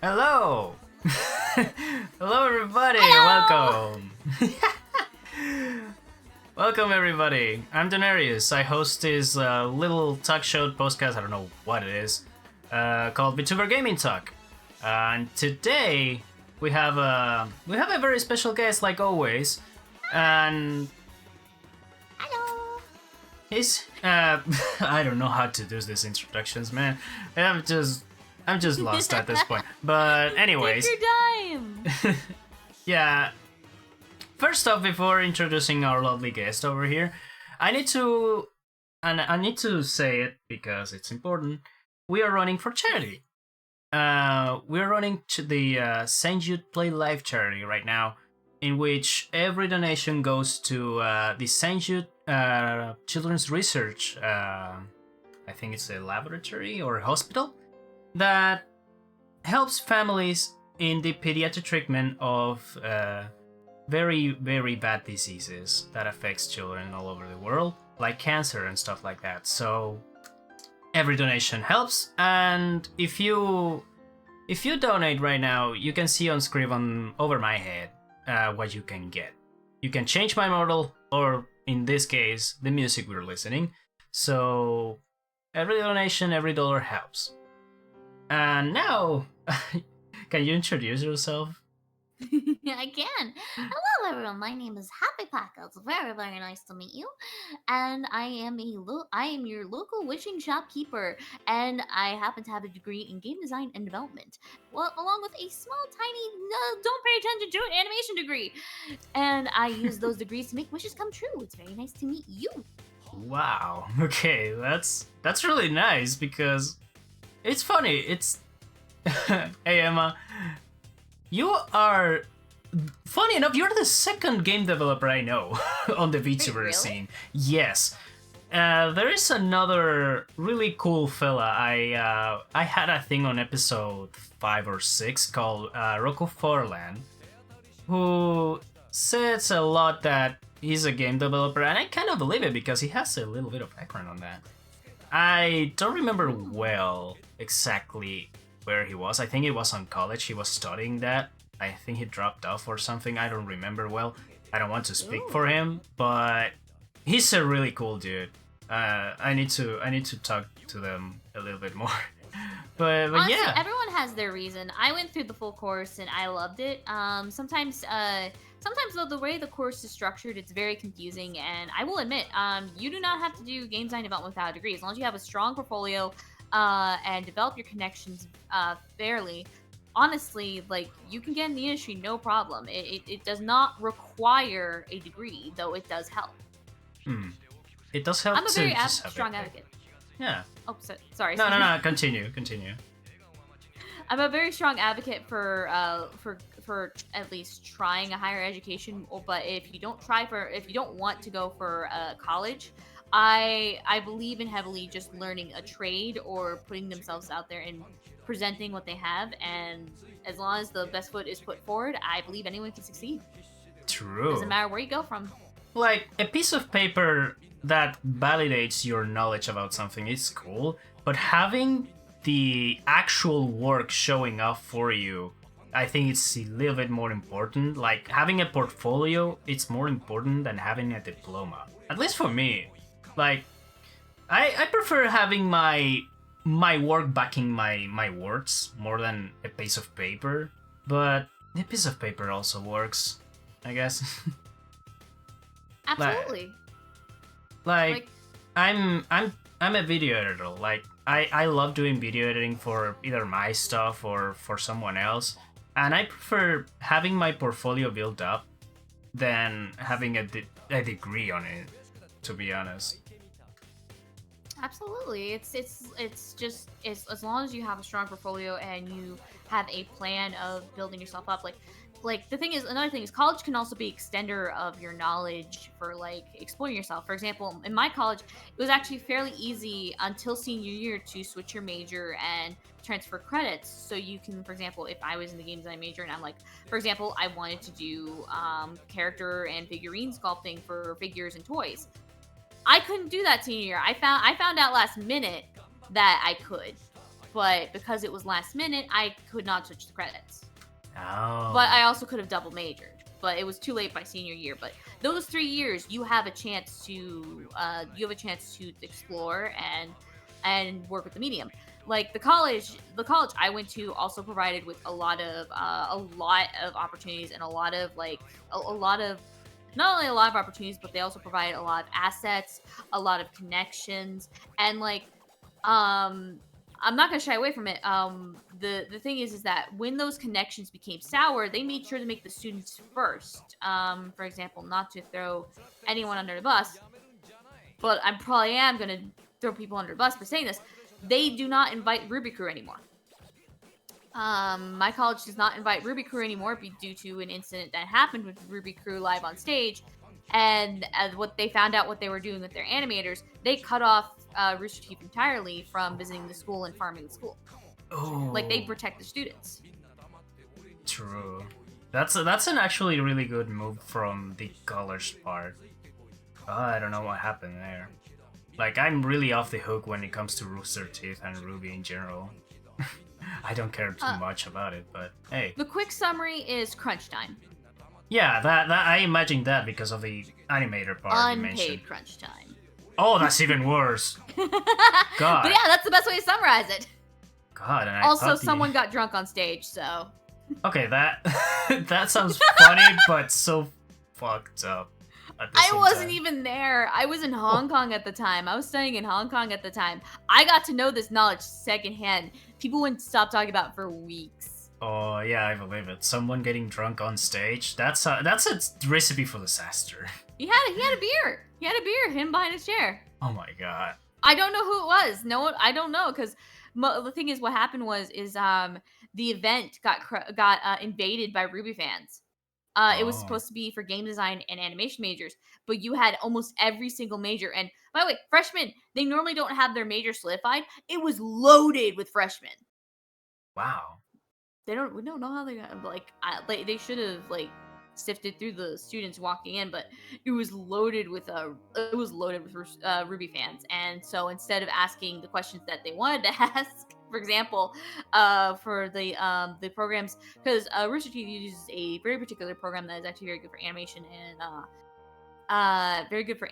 Hello! Hello, everybody! Hello! Welcome! Welcome, everybody! I'm Denarius. I host this little talk show podcast, I don't know what it is, called Vtuber Gaming Talk. And today, we have a very special guest, like always. And Hello! he's, I don't know how to do these introductions, man. I'm just lost at this point. But anyways, Take your time! yeah. First off, before introducing our lovely guest over here, I need to say it because it's important. We are running for charity. We're running to the Saint Jude Play Live charity right now, in which every donation goes to the Saint Jude Children's Research. I think it's a laboratory or a hospital that helps families in the pediatric treatment of very, very bad diseases that affects children all over the world, like cancer and stuff like that. So every donation helps, and if you donate right now, you can see on screen over my head what you can get. You can change my model, or in this case, the music we're listening. So every donation, every dollar helps. And now, can you introduce yourself? I can. Hello, everyone. My name is Happy Paca. It's very, very nice to meet you. And I am your local wishing shopkeeper, and I happen to have a degree in game design and development, well, along with a small, tiny, no, don't pay attention to it, animation degree. And I use those degrees to make wishes come true. It's very nice to meet you. Wow. Okay, that's really nice because it's funny. It's hey Emma, you are funny enough. You're the second game developer I know on the VTuber really? scene. Yes. There is another really cool fella. I had a thing on episode 5 or 6 called Rocco Forland, who says a lot that he's a game developer, and I kind of believe it because he has a little bit of background on that. I don't remember well exactly where he was. I think it was on college. He was studying that. I think he dropped off or something. I don't remember well. I don't want to speak for him, but he's a really cool dude. I need to talk to them a little bit more. but Honestly, yeah. everyone has their reason. I went through the full course and I loved it. Sometimes though the way the course is structured, it's very confusing. And I will admit, you do not have to do game design development without a degree. As long as you have a strong portfolio, and develop your connections fairly. Honestly, like you can get in the industry no problem. It does not require a degree, though it does help. It does help I'm a to very just have strong it. advocate. Yeah. Oh, sorry. No. Continue. I'm a very strong advocate for at least trying a higher education. But if you don't want to go for college, I believe in heavily just learning a trade or putting themselves out there and presenting what they have. And as long as the best foot is put forward, I believe anyone can succeed. True. Doesn't matter where you go from. Like a piece of paper that validates your knowledge about something is cool, but having the actual work showing up for you, I think it's a little bit more important. Like having a portfolio, it's more important than having a diploma. At least for me. Like I prefer having my work backing my words more than a piece of paper, but a piece of paper also works, I guess. Absolutely. Like I'm a video editor. Like I love doing video editing for either my stuff or for someone else, and I prefer having my portfolio built up than having a degree on it, to be honest. Absolutely. It's just as long as you have a strong portfolio and you have a plan of building yourself up. Like the thing is, another thing is college can also be extender of your knowledge for like exploring yourself. For example, in my college, it was actually fairly easy until senior year to switch your major and transfer credits. So you can, for example, if I was in the game design major and I'm like, for example, I wanted to do character and figurine sculpting for figures and toys. I couldn't do that senior year. I found out last minute that I could. but because it was last minute, I could not switch the credits. Oh. But I also could have double majored, but it was too late by senior year. But those 3 years, you have a chance to explore and work with the medium. Like the college I went to also provided with a lot of opportunities and a lot of not only a lot of opportunities, but they also provide a lot of assets, a lot of connections, and I'm not gonna shy away from it. The thing is that when those connections became sour, they made sure to make the students first. For example, not to throw anyone under the bus, but I probably am gonna throw people under the bus by saying this. They do not invite Ruby Crew anymore. My college does not invite Ruby Crew anymore due to an incident that happened with Ruby Crew live on stage. And as what they found out what they were doing with their animators, they cut off Rooster Teeth entirely from visiting the school and farming the school. Oh. Like they protect the students. True. That's an actually really good move from the college part. I don't know what happened there. Like, I'm really off the hook when it comes to Rooster Teeth and Ruby in general. I don't care too much about it, but hey. The quick summary is crunch time. Yeah, that I imagined that because of the animator part you mentioned. Unpaid crunch time. Oh, that's even worse. God. But yeah, that's the best way to summarize it. God, and also, someone got drunk on stage, so. Okay, that that sounds funny, but so fucked up. I wasn't even there. I was in Hong Kong at the time. I was studying in Hong Kong at the time. I got to know this knowledge secondhand. People wouldn't stop talking about it for weeks. Oh yeah, I believe it. Someone getting drunk on stage. That's a recipe for disaster. He had a beer. He had a beer. Him behind his chair. Oh my god. I don't know who it was. No one. I don't know because the thing is, what happened is the event got invaded by Ruby fans. It was supposed to be for game design and animation majors, but you had almost every single major. And by the way, freshmen, they normally don't have their major solidified. It was loaded with freshmen. Wow. We don't know how they got they should have sifted through the students walking in, but it was loaded with Ruby fans. And so instead of asking the questions that they wanted to ask, for example, for the programs, because Rooster Teeth uses a very particular program that is actually very good for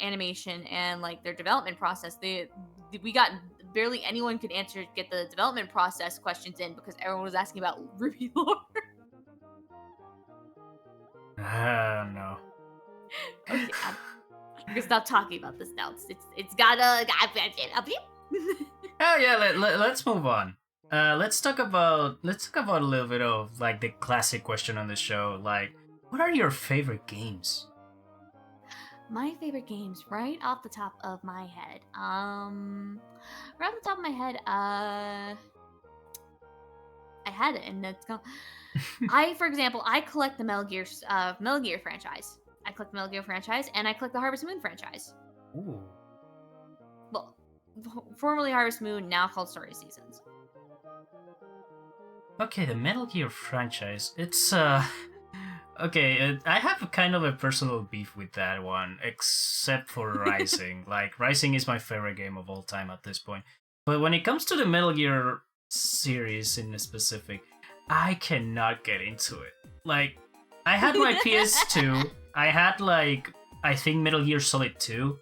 animation and like their development process. We got barely anyone could get the development process questions in because everyone was asking about Ruby lore. No. Okay, I'm gonna stop talking about this now. It's gotta. Oh yeah, let's move on. Let's talk about a little bit of like the classic question on the show. Like, what are your favorite games? My favorite games, right off the top of my head. Right off the top of my head, I had it, and it's gone. For example, I collect the Metal Gear franchise. I collect the Metal Gear franchise, and I collect the Harvest Moon franchise. Ooh. Well, formerly Harvest Moon, now called Story Seasons. Okay, the Metal Gear franchise. It's okay, I have a kind of a personal beef with that one, except for Rising. Like, Rising is my favorite game of all time at this point. But when it comes to the Metal Gear series in specific, I cannot get into it. Like, I had my PS2, I had I think Metal Gear Solid 2.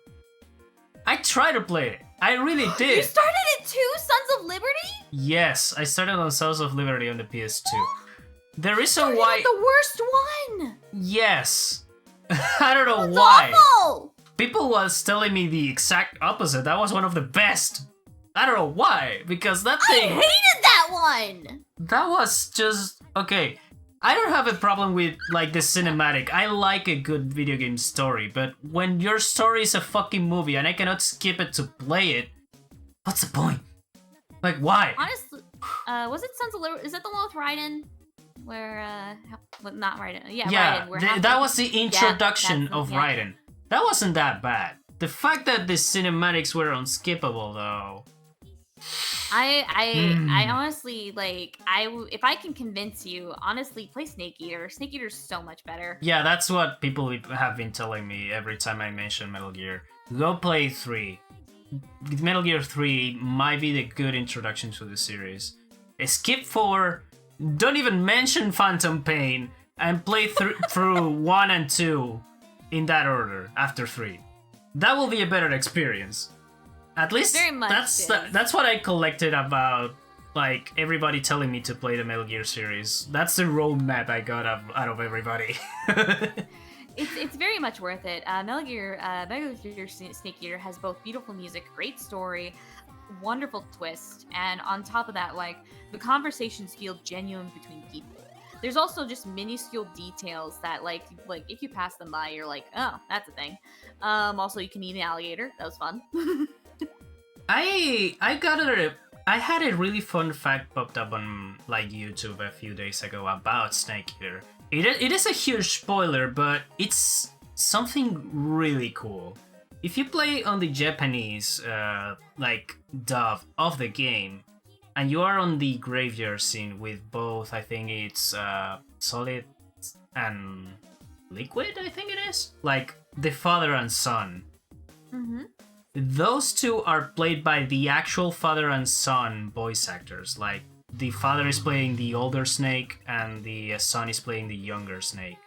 I tried to play it. I really did. You started it too, Sons of Liberty? Yes, I started on Sons of Liberty on the PS2. The reason Started why... at the worst one! Yes. I don't know That's why. awful! People was telling me the exact opposite. That was one of the best. I don't know why, because that thing... I hated that one! That was just... Okay, I don't have a problem with, like, the cinematic. I like a good video game story, but when your story is a fucking movie and I cannot skip it to play it, what's the point? Like, why? Honestly, was it Sons of Liberty? Is that the one with Raiden? Where, not Raiden. Yeah, Raiden. That was the introduction of yeah. Raiden. That wasn't that bad. The fact that the cinematics were unskippable, though. I honestly, if I can convince you, honestly, play Snake Eater. Snake Eater's so much better. Yeah, that's what people have been telling me every time I mention Metal Gear. Go play 3. Metal Gear 3 might be the good introduction to the series. Skip 4, don't even mention Phantom Pain, and play through 1 and 2 in that order after 3. That will be a better experience. At least Very much that's what I collected about like everybody telling me to play the Metal Gear series. That's the roadmap I got out of everybody. It's very much worth it. Metal Gear Snake Eater has both beautiful music, great story, wonderful twist, and on top of that, like the conversations feel genuine between people. There's also just minuscule details that like if you pass them by, you're like, oh, that's a thing. Also, you can eat an alligator. That was fun. I had a really fun fact popped up on like YouTube a few days ago about Snake Eater. It is a huge spoiler, but it's something really cool. If you play on the Japanese like dub of the game, and you are on the graveyard scene with both, I think it's Solid and Liquid, I think it is, like the father and son. Mm-hmm. Those two are played by the actual father and son voice actors. Like, the father is playing the older Snake, and the son is playing the younger Snake.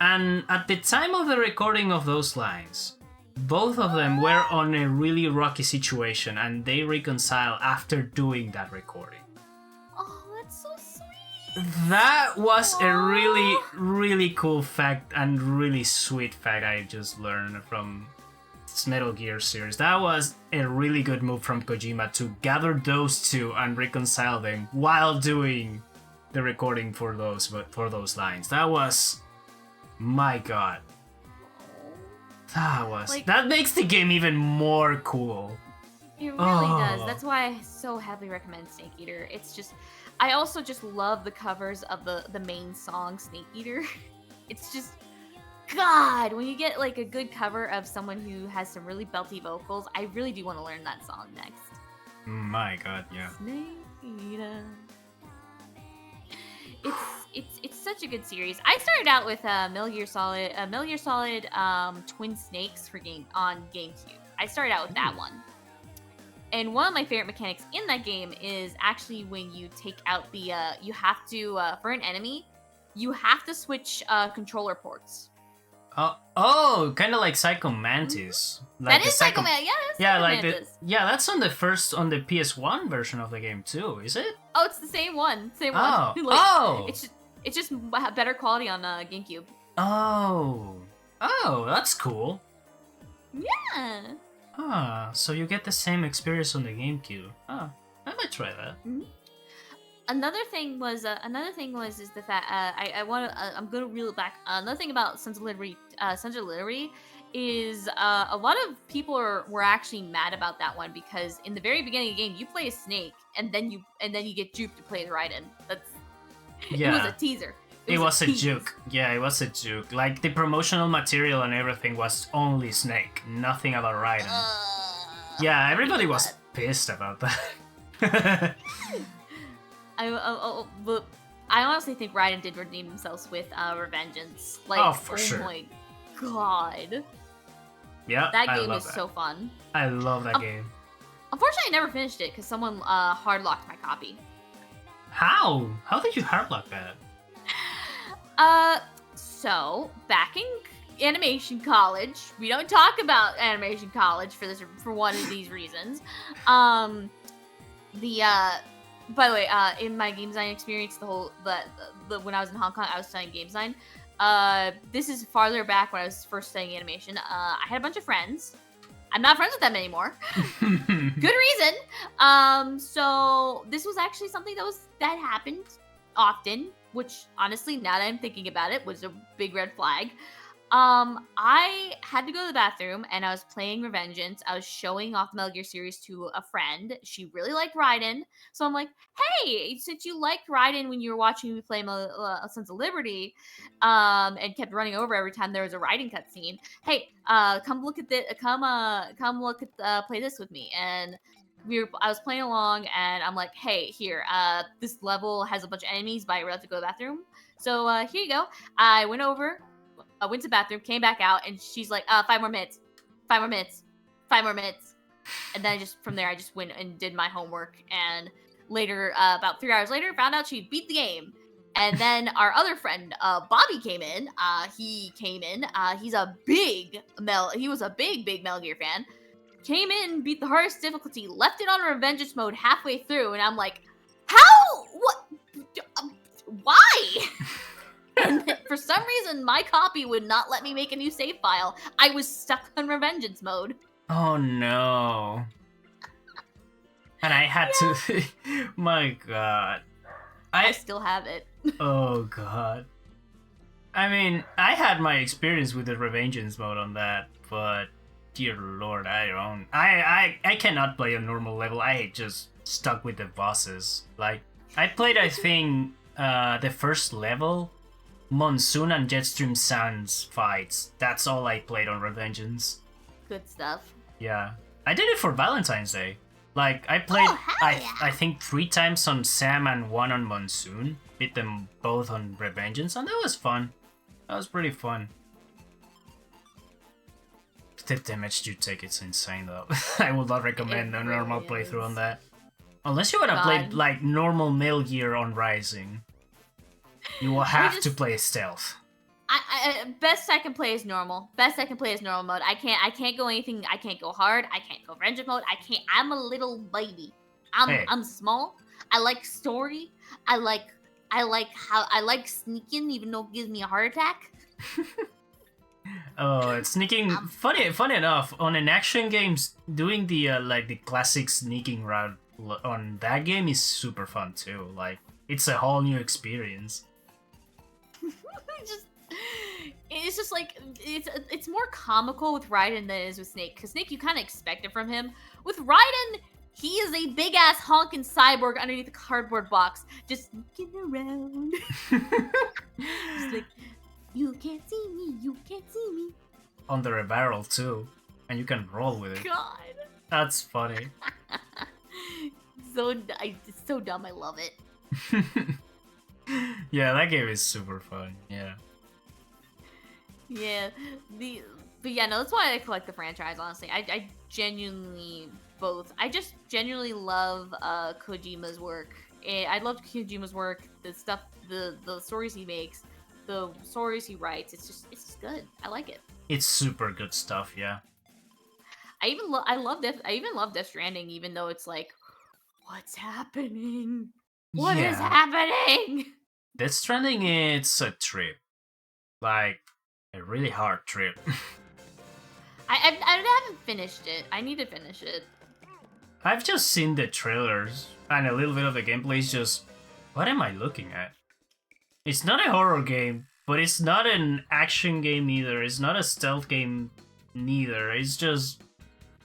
And at the time of the recording of those lines, both of them were on a really rocky situation, and they reconcile after doing that recording. Oh, that's so sweet. That was a really, really cool fact and really sweet fact I just learned from Metal Gear series. That was a really good move from Kojima to gather those two and reconcile them while doing the recording for those lines. That was, my god, that makes the game even more cool. It really does. That's why I so heavily recommend Snake Eater. It's just, I also just love the covers of the main song Snake Eater. It's just, God, when you get like a good cover of someone who has some really belty vocals, I really do want to learn that song next. My god, yeah. Snake Eater. It's such a good series. I started out with Metal Gear Solid Twin Snakes on GameCube. I started out with that one. And one of my favorite mechanics in that game is actually when you take out the you have to for an enemy, you have to switch controller ports. Kind of like Psycho Mantis. Like that is Psycho Mantis. Yeah, Mantis. That's on the PS1 version of the game too, is it? Oh, it's the same one. It's just better quality on GameCube. Oh, that's cool. Yeah. So you get the same experience on the GameCube. I might try that. Mm-hmm. Another thing was is the fact I'm gonna reel it back. Another thing about Sons of Liberty is a lot of people were actually mad about that one because in the very beginning of the game you play a snake and then you get duped to play the Raiden. It was a teaser. It was a juke. Yeah, it was a juke. Like the promotional material and everything was only Snake, nothing about Raiden. Yeah, everybody was pissed about that. I honestly think Raiden did redeem themselves with Revengeance. For sure. Oh my god. Yeah, that game is so fun. I love that game. Unfortunately, I never finished it because someone hardlocked my copy. How? How did you hardlock that? So back in animation college, we don't talk about animation college for one of these reasons. By the way, in my game design experience, when I was in Hong Kong, I was studying game design. This is farther back when I was first studying animation. I had a bunch of friends. I'm not friends with them anymore. Good reason. So this was actually something that happened often, which honestly, now that I'm thinking about it, was a big red flag. I had to go to the bathroom and I was playing Revengeance. I was showing off the Metal Gear series to a friend. She really liked Raiden. So I'm like, hey, since you liked Raiden when you were watching me play Sons of Liberty, and kept running over every time there was a Raiden cutscene, hey, come look at play this with me. And I was playing along and I'm like, hey, here, this level has a bunch of enemies, but I really have to go to the bathroom. So here you go. I went to the bathroom, came back out, and she's like, 5 more minutes. 5 more minutes. 5 more minutes. And then from there, I just went and did my homework. And later, about 3 hours later, found out she beat the game. And then our other friend, Bobby, came in. He came in. He's a big He was a big Metal Gear fan. Came in, beat the hardest difficulty, left it on Revengeance mode halfway through, and I'm like, how? What? Why? And for some reason, my copy would not let me make a new save file. I was stuck on Revengeance mode. Oh no. And I had to... My god. I still have it. Oh god. I mean, I had my experience with the Revengeance mode on that, but dear lord, I don't... I cannot play a normal level. I just stuck with the bosses. Like, I played, I think, the first level, Monsoon and Jetstream Sands fights. That's all I played on Revengeance. Good stuff. Yeah. I did it for Valentine's Day. Like, I played, I think 3 times on Sam and 1 on Monsoon. Beat them both on Revengeance, and that was fun. That was pretty fun. The damage you take, it's insane though. I would not recommend a normal playthrough on that. Unless you wanna play, like, normal Metal Gear on Rising. You will have to play stealth. Best I can play is normal. Best I can play is normal mode. I can't go anything. I can't go hard. I can't go vengeance mode. I'm a little baby. I'm small. I like story. I like sneaking, even though it gives me a heart attack. Oh, sneaking. Funny enough, on an action games, doing the like the classic sneaking route on that game is super fun too. Like, it's a whole new experience. It's just like it's more comical with Raiden than it is with Snake, because Snake, you kind of expect it from him. With Raiden, he is a big ass honking cyborg underneath a cardboard box, just sneaking around. Just like, you can't see me, you can't see me. Under a barrel too, and you can roll with it. God, that's funny. It's so dumb. I love it. Yeah, that game is super fun. Yeah. Yeah, but yeah, no, that's why I collect the franchise. Honestly, I genuinely just genuinely love Kojima's work. I love Kojima's work. The stuff, the stories he makes, the stories he writes. It's just good. I like it. It's super good stuff. Yeah. I even love Death Stranding, even though it's like, what's happening? What is happening? Death Stranding, it's a trip. Like, a really hard trip. I haven't finished it. I need to finish it. I've just seen the trailers, and a little bit of the gameplay is just... What am I looking at? It's not a horror game, but it's not an action game either. It's not a stealth game neither. It's just...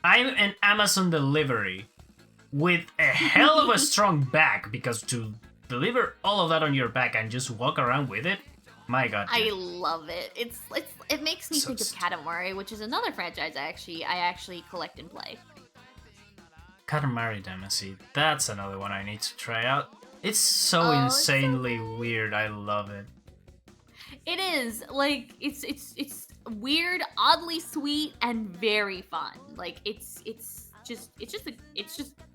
I'm an Amazon delivery with a hell of a strong back, because to deliver all of that on your back and just walk around with it, my god. Dude. I love it. It makes me think of Katamari, which is another franchise I actually collect and play. Katamari Damacy, that's another one I need to try out. It's so insanely weird. I love it. It is like it's weird, oddly sweet, and very fun. Like it's just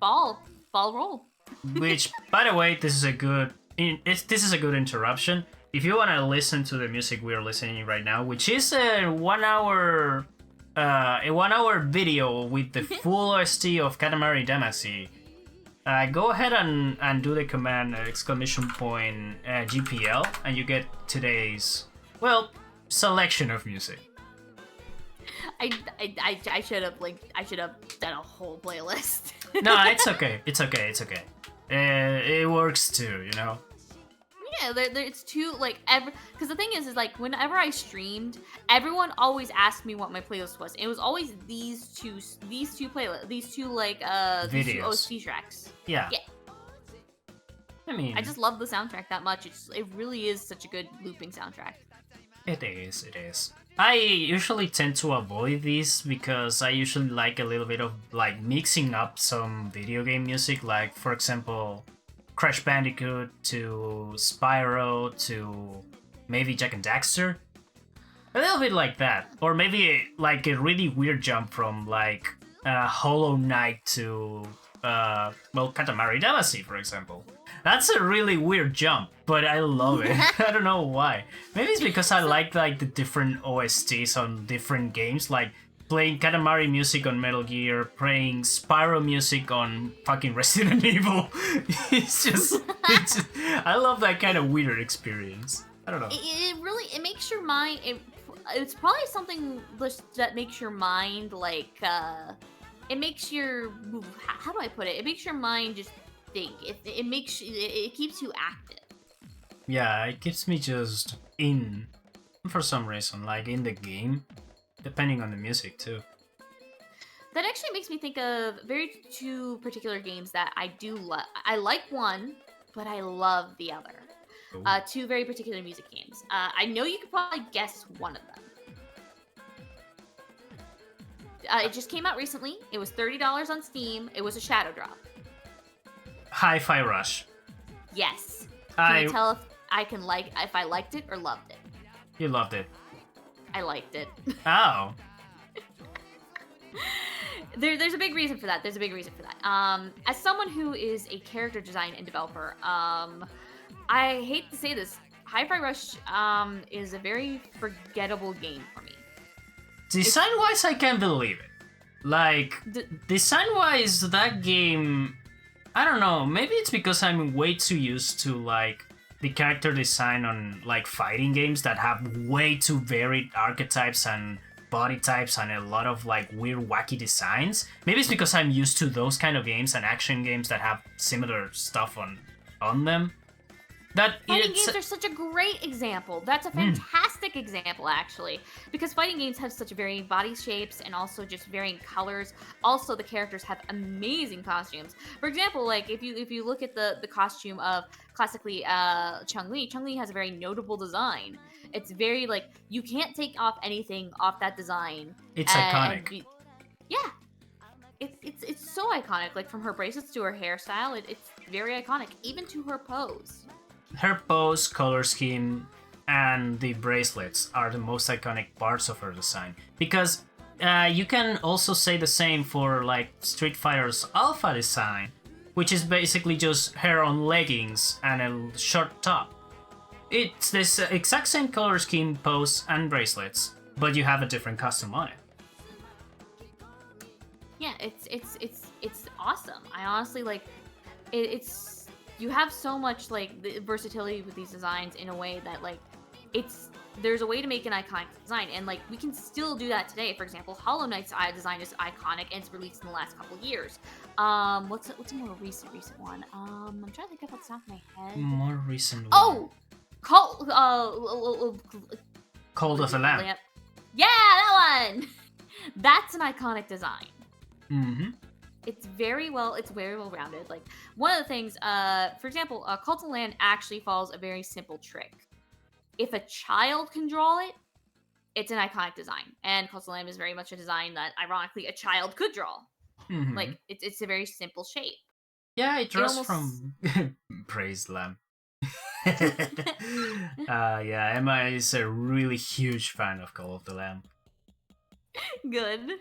ball roll. Which, by the way, this is a good interruption. If you want to listen to the music we are listening right now, which is a 1 hour video with the full OST of Katamari Damacy, go ahead and do the command !GPL, and you get today's selection of music. I should have done a whole playlist. No, it's okay. It's okay. It works too, you know. Yeah, it's too because the thing is like whenever I streamed, everyone always asked me what my playlist was. It was always these two playlists, these two OST tracks. Yeah. I mean, I just love the soundtrack that much. It really is such a good looping soundtrack. It is. I usually tend to avoid these because I usually like a little bit of like mixing up some video game music, like for example, Crash Bandicoot to Spyro to maybe Jak and Daxter. A little bit like that. Or maybe like a really weird jump from like Hollow Knight to Katamari Damacy, for example. That's a really weird jump, but I love it. I don't know why. Maybe it's because I like the different OSTs on different games, like playing Katamari music on Metal Gear, playing Spyro music on fucking Resident Evil. It's just I love that kind of weird experience. I don't know. It makes your mind. It's probably something that makes your mind like. It makes your. How do I put it? It makes your mind just think. It keeps you active. Yeah, it keeps me just in for some reason, like in the game, depending on the music too. That actually makes me think of two particular games that I do love. I like one, but I love the other. Ooh. Two very particular music games. I know you could probably guess one of them. It just came out recently. It was $30 on Steam. It was a shadow drop. Hi-Fi Rush. Yes. Can you tell if I liked it or loved it? You loved it. I liked it. Oh. There's a big reason for that. As someone who is a character design and developer, I hate to say this, Hi-Fi Rush is a very forgettable game for me. Design-wise, I can't believe it. Like, design-wise, that game, I don't know, maybe it's because I'm way too used to, like, the character design on, like, fighting games that have way too varied archetypes and body types and a lot of, like, weird, wacky designs. Maybe it's because I'm used to those kind of games and action games that have similar stuff on them. Fighting games are such a great example. That's a fantastic example, actually, because fighting games have such varying body shapes and also just varying colors. Also, the characters have amazing costumes. For example, like if you look at the costume of classically Chun-Li has a very notable design. It's very like you can't take off anything off that design. It's iconic. It's so iconic. Like from her bracelets to her hairstyle, it's very iconic, even to her pose. Her pose, color scheme, and the bracelets are the most iconic parts of her design. Because you can also say the same for like Street Fighter's Alpha design, which is basically just her on leggings and a short top. It's this exact same color scheme, pose, and bracelets, but you have a different costume on it. Yeah, it's awesome. I honestly like it's. You have so much like the versatility with these designs in a way that like there's a way to make an iconic design, and like we can still do that today. For example, Hollow Knight's design is iconic and it's released in the last couple of years. What's a more recent one? I'm trying to think of what's off my head. More recent one. Oh, Cold of the Lamb. Yeah, that one. That's an iconic design. Mm-hmm. It's very well rounded. Like one of the things, for example, Cult of the Land actually follows a very simple trick. If a child can draw it, it's an iconic design, and Cult of the Land is very much a design that, ironically, a child could draw. Mm-hmm. Like it's a very simple shape. Yeah, it draws from praise lamb. Yeah, Emma is a really huge fan of Call of the Lamb. Good.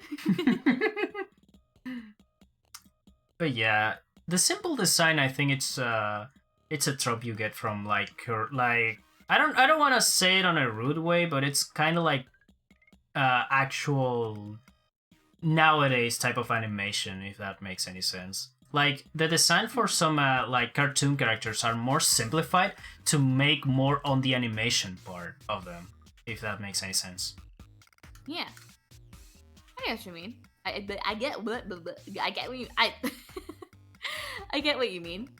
But yeah, the simple design, I think it's a trope you get from I don't want to say it on a rude way, but it's kind of like actual nowadays type of animation, if that makes any sense. Like the design for some like cartoon characters are more simplified to make more on the animation part of them, if that makes any sense. Yeah, I get what you mean. I get what you I get what you mean.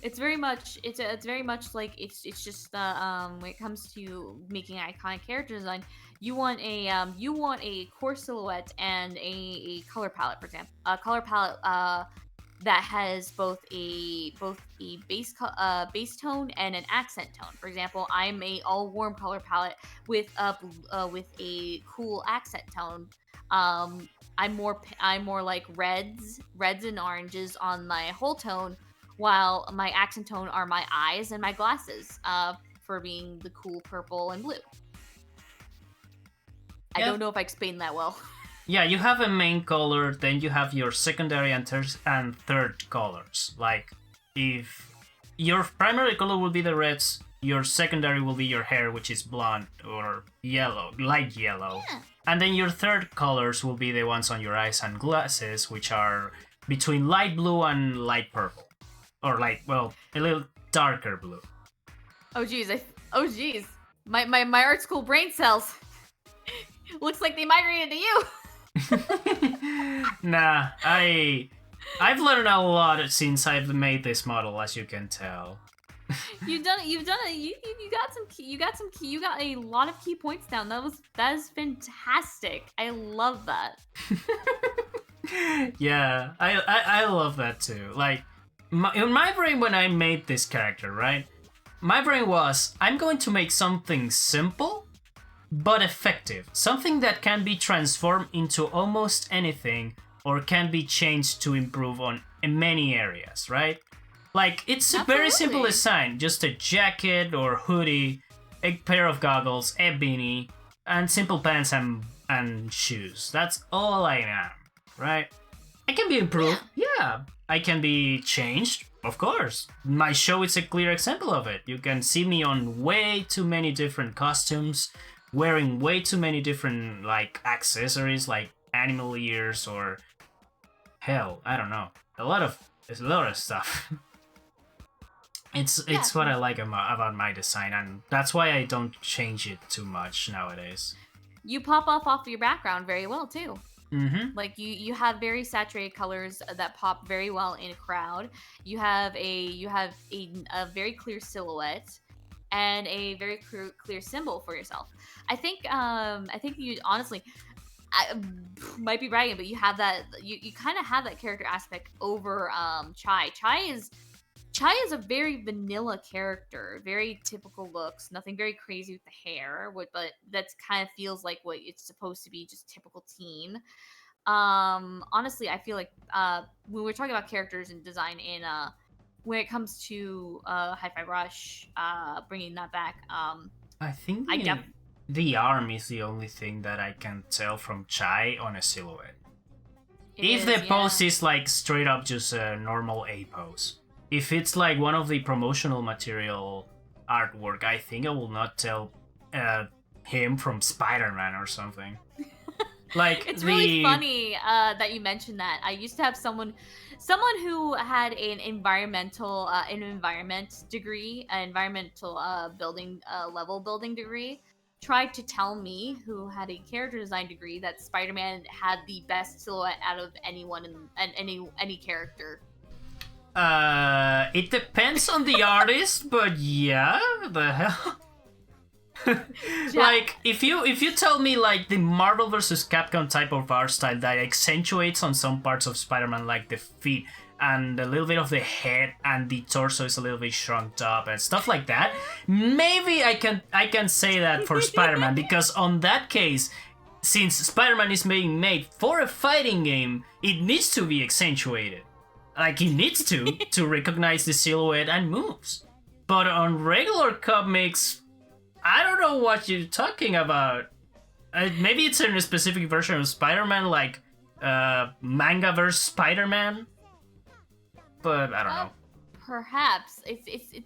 It's very much like it's just when it comes to making an iconic character design, you want a core silhouette and a color palette, for example, a color palette that has both a base tone and an accent tone. For example, I'm a all warm color palette with a cool accent tone. I'm more like reds and oranges on my whole tone, while my accent tone are my eyes and my glasses, for being the cool purple and blue. I don't know if I explained that well. Yeah, you have a main color, then you have your secondary and third colors. Like, if your primary color will be the reds, your secondary will be your hair, which is blonde or yellow, light yellow. Yeah. And then your third colors will be the ones on your eyes and glasses, which are between light blue and light purple. Or light, well, a little darker blue. Oh geez, my art school brain cells looks like they migrated to you. Nah, I've learned a lot since I've made this model, as you can tell. You got a lot of key points down. That is fantastic. I love that. Yeah, I love that too. Like, in my brain when I made this character, right? My brain was, I'm going to make something simple but effective. Something that can be transformed into almost anything or can be changed to improve on in many areas, right? Like, it's a very simple design. Just a jacket or hoodie, a pair of goggles, a beanie, and simple pants and shoes. That's all I am, right? I can be improved. Yeah. I can be changed. Of course. My show is a clear example of it. You can see me on way too many different costumes, wearing way too many different, like, accessories, like animal ears or... hell, I don't know. There's a lot of stuff. It's what I like about my design, and that's why I don't change it too much nowadays. You pop off your background very well too. Mm-hmm. Like you have very saturated colors that pop very well in a crowd. You have a very clear silhouette and a very clear symbol for yourself. I think you honestly, I might be bragging, but you have that. You kind of have that character aspect over Chai. Chai is a very vanilla character, very typical looks, nothing very crazy with the hair, but that kind of feels like what it's supposed to be, just typical teen. Honestly, I feel like when we're talking about characters and design in when it comes to Hi-Fi Rush, bringing that back, I think the arm is the only thing that I can tell from Chai on a silhouette. If the pose is like straight up just a normal A pose. If it's like one of the promotional material artwork, I think I will not tell him from Spider-Man or something. Like, it's really funny that you mentioned that. I used to have someone who had an environmental degree, an environmental building level building degree, tried to tell me, who had a character design degree, that Spider-Man had the best silhouette out of anyone and any character. It depends on the artist, but yeah, the hell. Like, if you tell me like the Marvel vs. Capcom type of art style that accentuates on some parts of Spider-Man, like the feet and a little bit of the head and the torso is a little bit shrunk up and stuff like that, maybe I can say that for Spider-Man, because on that case, since Spider-Man is being made for a fighting game, it needs to be accentuated. Like, he needs to recognize the silhouette and moves. But on regular comics, I don't know what you're talking about. Maybe it's in a specific version of Spider-Man, like manga vs. Spider-Man. But I don't know. Perhaps.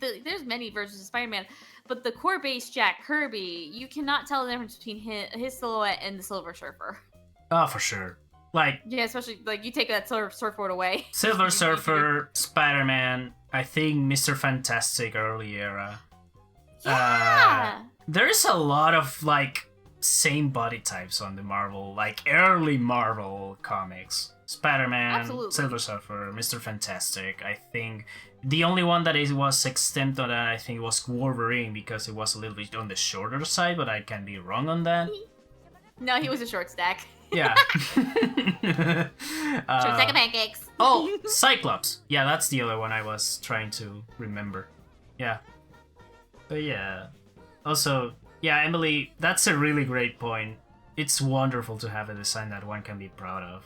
There's many versions of Spider-Man, but the core base Jack Kirby, you cannot tell the difference between his silhouette and the Silver Surfer. Oh, for sure. Like, yeah, especially like you take that Silver Surfboard away. Silver Surfer, Spider-Man, I think Mr. Fantastic early era. Yeah. There is a lot of like same body types on the Marvel, like early Marvel comics. Spider-Man, Absolutely. Silver Surfer, Mr. Fantastic. I think the only one that was exempt on that, I think, was Wolverine, because it was a little bit on the shorter side, but I can be wrong on that. No, he was a short stack. Yeah. Short stack of pancakes. Oh, Cyclops. Yeah, that's the other one I was trying to remember. Yeah. But yeah. Also, yeah, Emily, that's a really great point. It's wonderful to have a design that one can be proud of.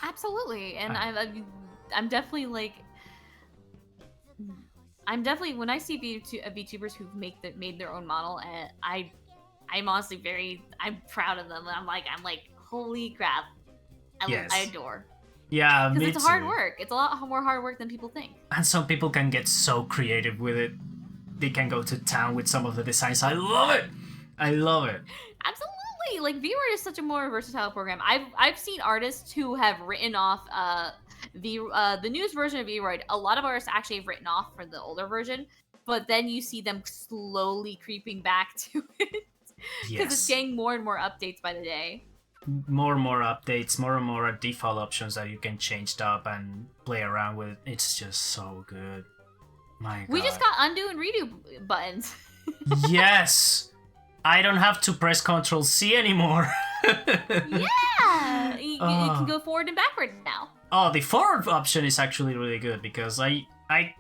Absolutely, and I'm definitely like, when I see VTubers who've made their own model, and I'm honestly I'm proud of them. I'm like, holy crap. I Yes. adore. Yeah, me Because it's hard too. work. It's a lot more hard work than people think. And some people can get so creative with it. They can go to town with some of the designs. I love it. I love it. Absolutely. Like VRoid is such a more versatile program. I've seen artists who have written off the newest version of VRoid. A lot of artists actually have written off for the older version, but then you see them slowly creeping back to it because it's Yes. getting more and more updates by the day. More and more updates, more and more default options that you can change up and play around with. It's just so good. My God. We just got undo and redo buttons. Yes. I don't have to press Ctrl C anymore. Yeah, you can go forward and backward now. Oh, the forward option is actually really good because I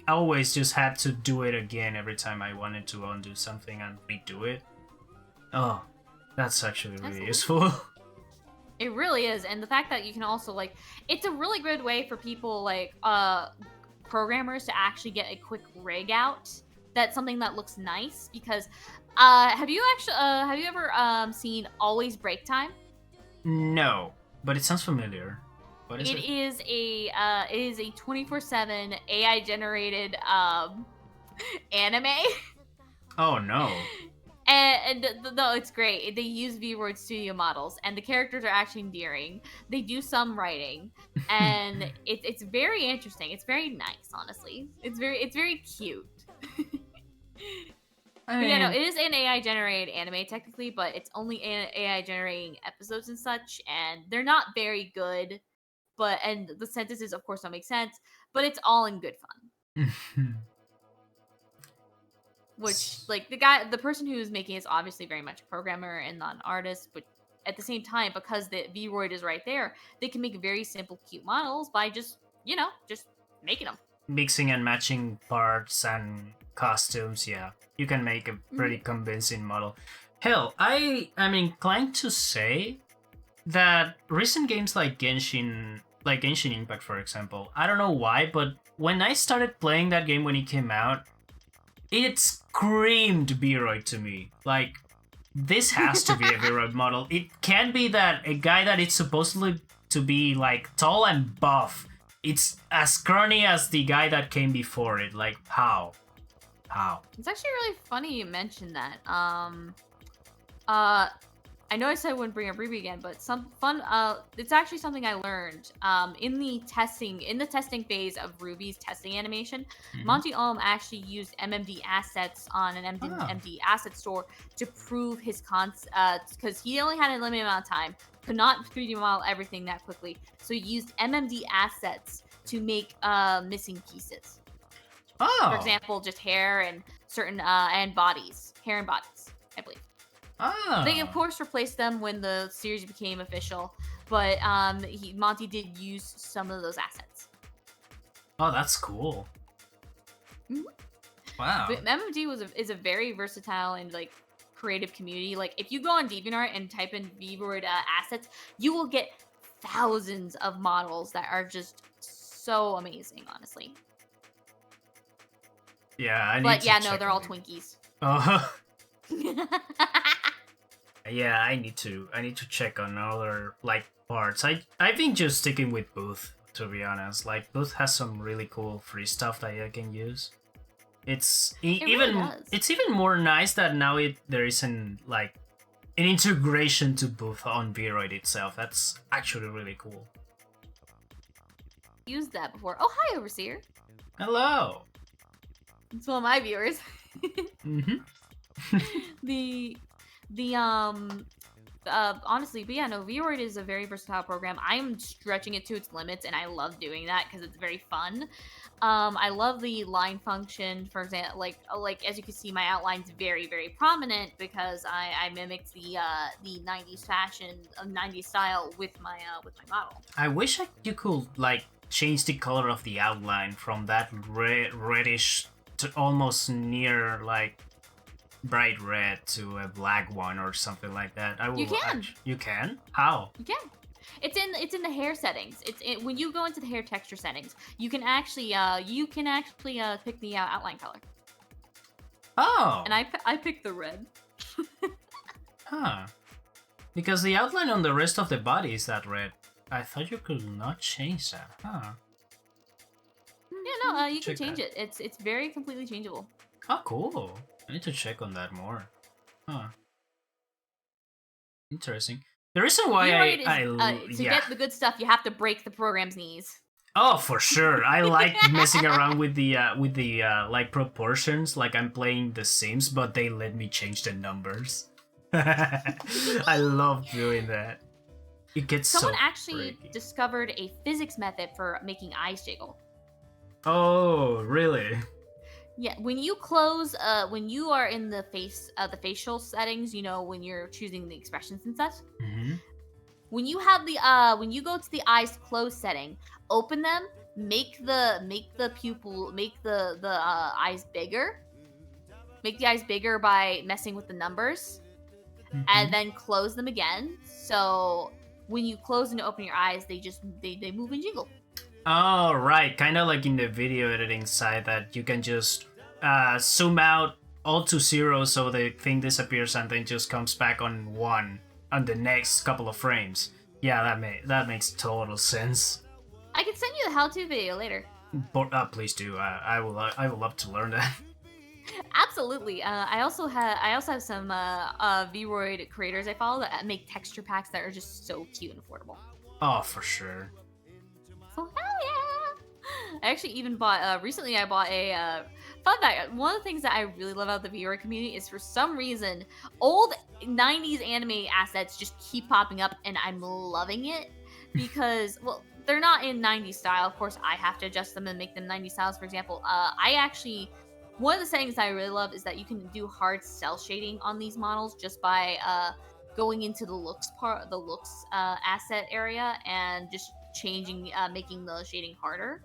always just had to do it again every time I wanted to undo something and redo it. Oh, that's actually really useful. It really is, and the fact that you can also like, it's a really good way for people like programmers to actually get a quick rig out. That's something that looks nice because have you ever seen Always Break Time? No, but it sounds familiar. What is it? It is a 24/7 AI generated anime. Oh no. And no, it's great. They use VRoid Studio models, and the characters are actually endearing. They do some writing, and it's very interesting. It's very nice, honestly. It's very cute. I mean, Yeah, no, it is an AI generated anime technically, but it's only AI generating episodes and such, and they're not very good. And the sentences, of course, don't make sense, but it's all in good fun. Which, like, the person who's making it is obviously very much a programmer and not an artist, but at the same time, because the VRoid is right there, they can make very simple, cute models by just making them. Mixing and matching parts and costumes, yeah. You can make a pretty convincing model. Hell, I am inclined to say that recent games like Genshin Impact, for example, I don't know why, but when I started playing that game when it came out, it screamed VRoid to me. Like, this has to be a VRoid model. It can't be that a guy that it's supposedly to be like tall and buff, it's as scrawny as the guy that came before it. Like, how? It's actually really funny you mentioned that. I know I said I wouldn't bring up Ruby again, but some fun. It's actually something I learned in the testing phase of Ruby's testing animation. Monty Ohm actually used MMD assets on an MD asset store to prove his because he only had a limited amount of time, could not 3D model everything that quickly. So he used MMD assets to make missing pieces. Oh. For example, just hair and certain and bodies, hair and bodies, I believe. They of course replaced them when the series became official, but Monty did use some of those assets. Oh, that's cool. Mm-hmm. Wow. But MMD is a very versatile and like creative community. Like if you go on DeviantArt and type in VRoid assets, you will get thousands of models that are just so amazing, honestly. Yeah, they're all Twinkies. Oh. Yeah, I need to check on other like parts. I've been just sticking with Booth, to be honest. Like Booth has some really cool free stuff that I can use. It's even more nice that now there isn't like an integration to Booth on VRoid itself. That's actually really cool. Used that before. Oh, hi, Overseer. Hello. It's one of my viewers. Honestly, but yeah, no, VRoid is a very versatile program. I'm stretching it to its limits, and I love doing that because it's very fun. I love the line function, for example, like as you can see, my outline's very, very prominent because I mimicked the 90s fashion, 90s style with my model. I wish you could like change the color of the outline from that reddish to almost near like bright red to a black one or something like that. You can. You can? How? You can. It's in the hair settings. When you go into the hair texture settings, you can actually pick the outline color. Oh. And I picked the red. Huh. Because the outline on the rest of the body is that red. I thought you could not change that, huh? Yeah, no, you can Check change that. it. It's very completely changeable. Oh, cool. I need to check on that more. Huh. Interesting. The reason why Vroid is to yeah. get the good stuff, you have to break the program's knees. Oh, for sure. I like messing around with the like proportions, like I'm playing The Sims, but they let me change the numbers. I love doing that. It gets Someone so actually freaky. discovered a physics method for making eyes jiggle. Oh, really? Yeah, when you close, when you are in the facial settings, you know, when you're choosing the expressions and such. Mm-hmm. When you have the when you go to the eyes closed setting, open them, make the pupil, make the eyes bigger. Make the eyes bigger by messing with the numbers, and then close them again. So when you close and open your eyes, they move and jiggle. Oh, right. Kind of like in the video editing side that you can just zoom out all to 0 so the thing disappears and then just comes back on 1 on the next couple of frames. Yeah, that makes total sense. I can send you the how-to video later. Please do. I will love to learn that. Absolutely. I also have some Vroid creators I follow that make texture packs that are just so cute and affordable. Oh, for sure. So hell yeah! I actually even bought recently. I bought a fun fact. One of the things that I really love about the Vroid community is for some reason old '90s anime assets just keep popping up, and I'm loving it because well, they're not in '90s style. Of course, I have to adjust them and make them '90s styles. For example, I actually one of the settings I really love is that you can do hard cell shading on these models just by going into the looks asset area and just changing, making the shading harder,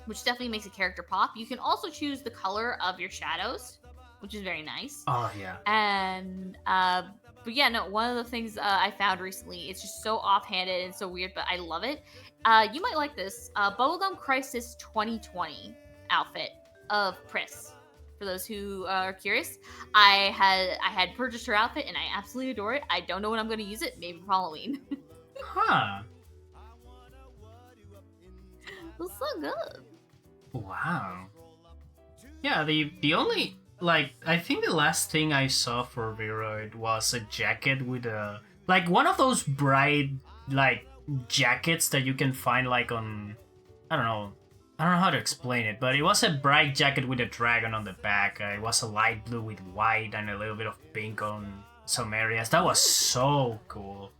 which definitely makes a character pop. You can also choose the color of your shadows, which is very nice. Oh yeah. And but yeah, no, one of the things I found recently, it's just so offhanded and so weird, but I love it. You might like this Bubblegum Crisis 2020 outfit of Pris. For those who are curious, I had purchased her outfit and I absolutely adore it. I don't know when I'm going to use it. Maybe for Halloween. Huh. It's so good. Wow. Yeah, the only like I think the last thing I saw for Vroid was a jacket with a like one of those bright like jackets that you can find like on I don't know how to explain it, but it was a bright jacket with a dragon on the back. It was a light blue with white and a little bit of pink on some areas. That was so cool.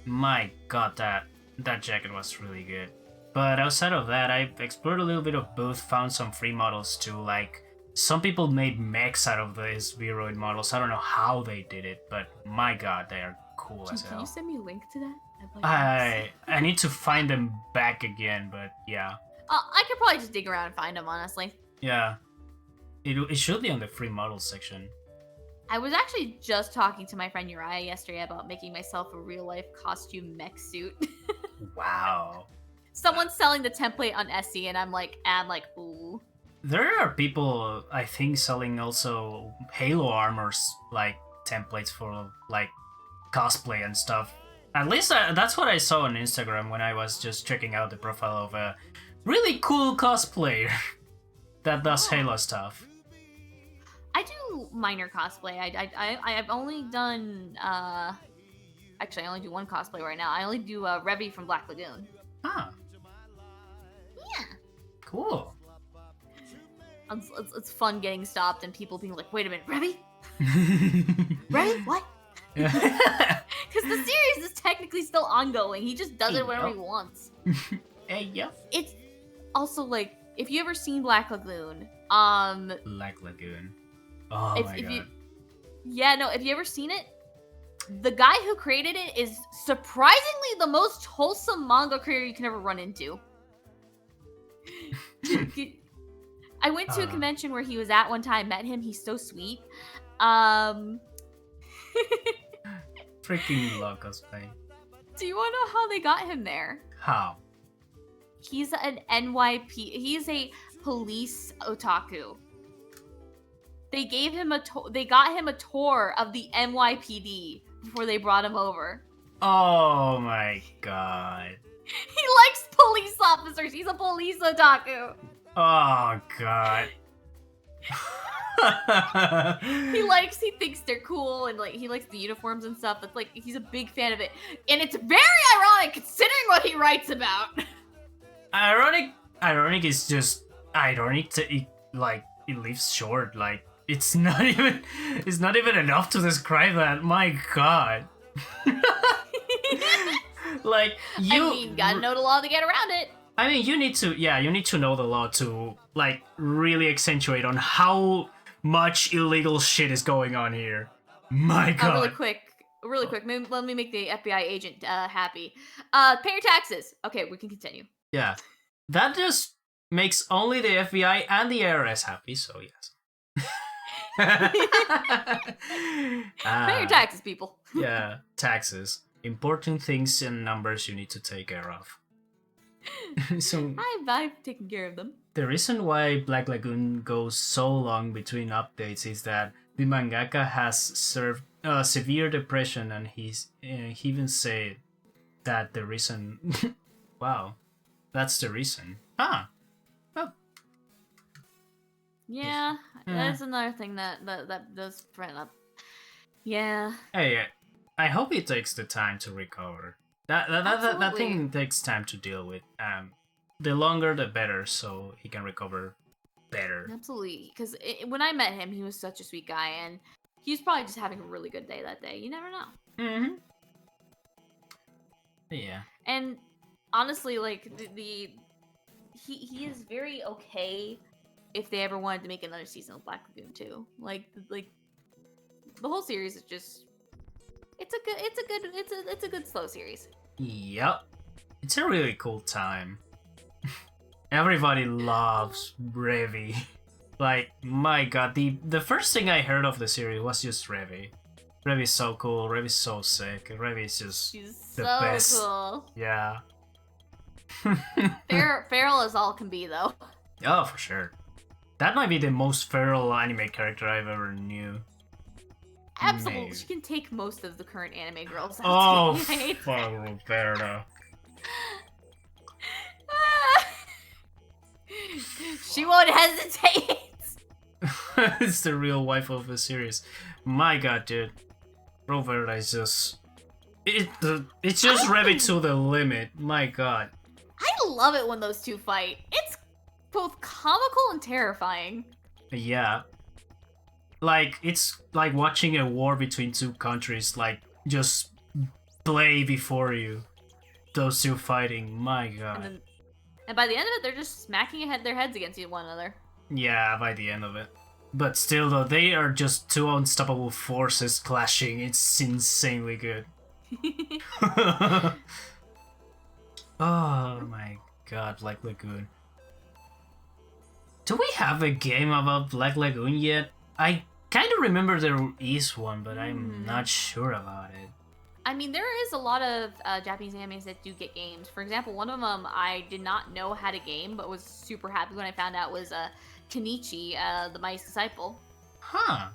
My god, that jacket was really good. But outside of that, I explored a little bit of both, found some free models too. Like, some people made mechs out of these Vroid models. I don't know how they did it, but my god, they are cool as hell. Can you send me a link to that? I need to find them back again, but yeah. I could probably just dig around and find them, honestly. Yeah. It should be on the free models section. I was actually just talking to my friend Uriah yesterday about making myself a real-life costume mech suit. Wow. Someone's selling the template on Etsy, and I'm like, ooh. There are people, I think, selling also Halo armors, like, templates for, like, cosplay and stuff. At least that's what I saw on Instagram when I was just checking out the profile of a really cool cosplayer that does Halo stuff. I do minor cosplay. I've only done, actually, I only do one cosplay right now. I only do Revy from Black Lagoon. Ah. Yeah. Cool. It's fun getting stopped and people being like, wait a minute, Revy? Revy? What? Because the series is technically still ongoing. He just does it whenever he wants. Hey, yeah. It's also like, if you ever seen Black Lagoon, Black Lagoon. Oh my god. If you ever seen it, the guy who created it is surprisingly the most wholesome manga creator you can ever run into. I went to a convention where he was at one time, met him, he's so sweet. Freaking love cosplay. Do you want to know how they got him there? How? He's an NYP. He's a police otaku. They gave him they got him a tour of the NYPD before they brought him over. Oh my god. He likes police officers. He's a police otaku. Oh god. He thinks they're cool, and like he likes the uniforms and stuff. That's like he's a big fan of it, and it's very ironic considering what he writes about. Ironic is just ironic to it leaves short. Like it's not even enough to describe that. My god. Like you. I mean, gotta know the law to get around it. I mean, you need to know the law to like really accentuate on how much illegal shit is going on here. My god. Really quick. Let me make the FBI agent happy. Pay your taxes. Okay, we can continue. Yeah, that just makes only the FBI and the IRS happy. So yes. Pay your taxes, people. Yeah, taxes. Important things and numbers you need to take care of. So I've taken care of them. the reason why Black Lagoon goes so long between updates is that the mangaka has served severe depression, and he even said that the reason. Wow, that's the reason. Huh. Well. Yeah, that's another thing that does bring up. Yeah. Hey, I hope he takes the time to recover. That thing takes time to deal with. The longer the better, so he can recover better. Absolutely, because when I met him, he was such a sweet guy, and he was probably just having a really good day that day. You never know. Mm-hmm. Yeah. And honestly, like he is very okay if they ever wanted to make another season of Black Lagoon too. Like the whole series is just it's a good slow series. Yep. It's a really cool time. Everybody loves Revi. Like, my god, the first thing I heard of the series was just Revi. Revi's so cool, Revi's so sick, Revi's just the best. Cool. Yeah. Feral as all can be, though. Oh, for sure. That might be the most feral anime character I've ever knew. Absolutely. Maybe. She can take most of the current anime girls. Oh, fuck Roberta. She won't hesitate. It's the real wife of the series. My god, dude. Roberta is just... It's just Revi to the limit. My god. I love it when those two fight. It's both comical and terrifying. Yeah. Like, it's like watching a war between two countries, like, just play before you. Those two fighting, my god. And by the end of it, they're just smacking their heads against one another. Yeah, by the end of it. But still, though, they are just two unstoppable forces clashing. It's insanely good. Oh my god, Black Lagoon. Do we have a game about Black Lagoon yet? I kind of remember there is one, but I'm not sure about it. I mean, there is a lot of Japanese animes that do get games. For example, one of them I did not know had a game, but was super happy when I found out was Kenichi, the Mice Disciple. Huh.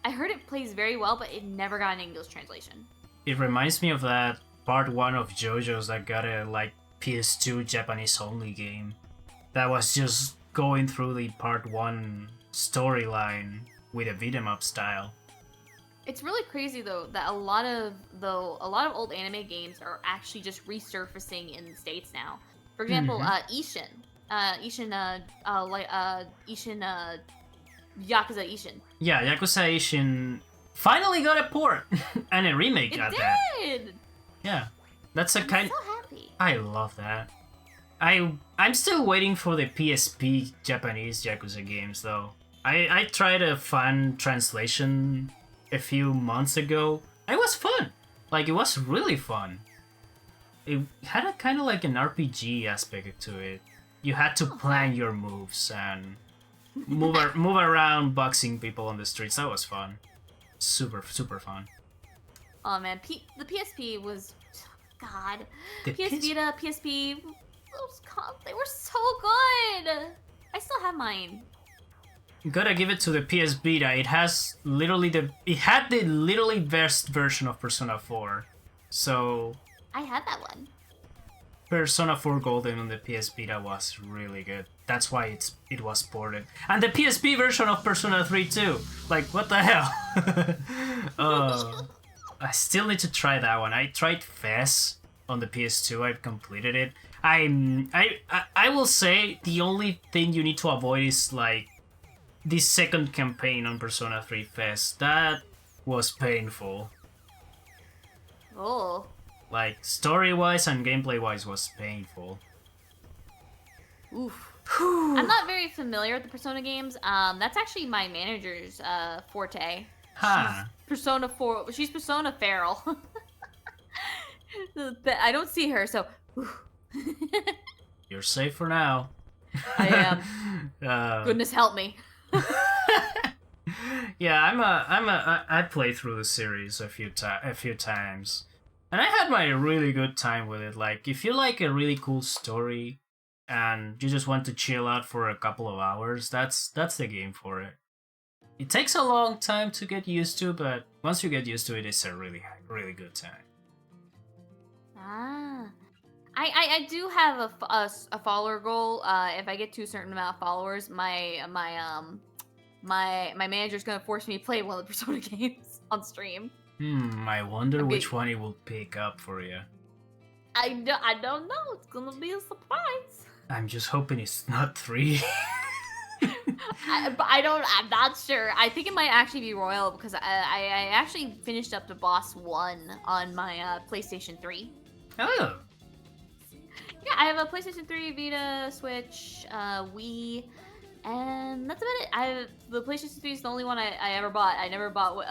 I heard it plays very well, but it never got an English translation. It reminds me of that part 1 of JoJo's that got a like PS2 Japanese only game. That was just going through the part 1 storyline with a beat 'em up style. It's really crazy though that a lot of old anime games are actually just resurfacing in the States now. For example, Ishin, Yakuza Ishin. Yeah, Yakuza Ishin finally got a port and a remake at that. It did. Yeah, that's a kind. I'm so happy. I love that. I'm still waiting for the PSP Japanese Yakuza games though. I tried a fan translation a few months ago. It was fun. Like, it was really fun. It had a kind of like an RPG aspect to it. You had to plan your moves and move around boxing people on the streets. That was fun. Super, super fun. Oh man, the PSP was... God. The PS Vita, PSP... They were so good! I still have mine. gotta give it to the PS Vita. It has it had the literally best version of Persona 4. So I had that one. Persona 4 Golden on the PS Vita was really good. That's why it was ported. And the PSP version of Persona 3 too. Like, what the hell? I still need to try that one. I tried Fez on the PS2. I've completed it. I will say the only thing you need to avoid is like the second campaign on Persona 3 Fez. That was painful. Oh. Like, story-wise and gameplay-wise was painful. Oof. I'm not very familiar with the Persona games. That's actually my manager's forte. Huh. Persona 4. She's Persona Feral. I don't see her, so. You're safe for now. I am. Goodness help me. Yeah, I played through the series a few times. And I had my really good time with it. Like, if you like a really cool story and you just want to chill out for a couple of hours, that's the game for it. It takes a long time to get used to, but once you get used to it, it's a really, really good time. I do have a follower goal. If I get to a certain amount of followers, my manager's gonna force me to play one of the Persona games on stream. I wonder which one it will pick up for you. I don't know. It's gonna be a surprise. I'm just hoping it's not 3. I'm not sure. I think it might actually be Royal because I actually finished up to boss 1 on my PlayStation 3. Oh. Yeah, I have a PlayStation 3, Vita, Switch, Wii, and that's about it. The PlayStation 3 is the only one I ever bought. I never bought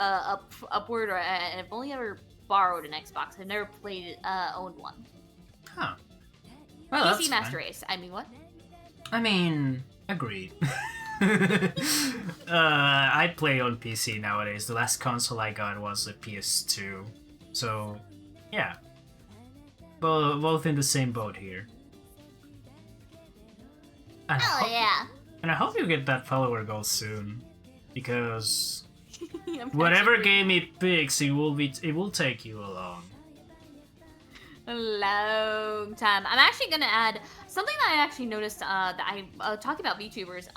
Upward, and I've only ever borrowed an Xbox. I've never owned one. Huh. Well, PC that's Master fine. Race. I mean, what? I mean, agreed. I play on PC nowadays. The last console I got was a PS2. So, yeah. Both in the same boat here. And Yeah. And I hope you get that follower goal soon, because I'm whatever actually- game it picks, it will take you along. A long time. I'm actually gonna add something that I actually noticed that I talking about VTubers.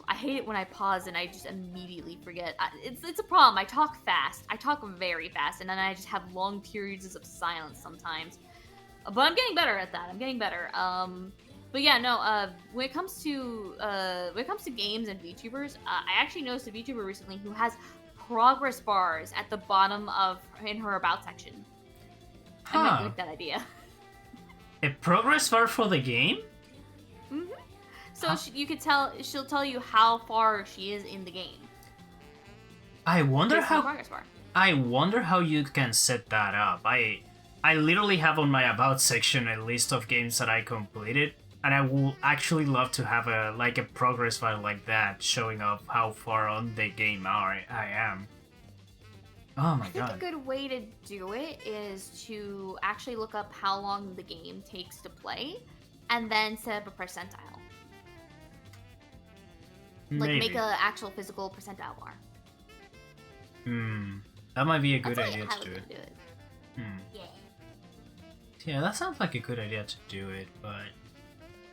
I hate it when I pause and I just immediately forget. It's a problem. I talk fast. I talk very fast, and then I just have long periods of silence sometimes. But I'm getting better at that. I'm getting better. But yeah, no. When it comes to games and VTubers, I actually noticed a VTuber recently who has progress bars at the bottom in her about section. I might like that idea. A progress bar for the game? Mm-hmm. So you could she'll tell you how far she is in the game. I wonder Based on the progress bar. I wonder how you can set that up. I literally have on my about section a list of games that I completed, and I will actually love to have a progress bar like that showing up how far on the game I am. Oh my god. I think a good way to do it is to actually look up how long the game takes to play, and then set up a percentile. Like, Maybe. make a actual physical percentile bar. That might be a good That's idea how to do it. do it. Yeah. Yeah, that sounds like a good idea to do it, but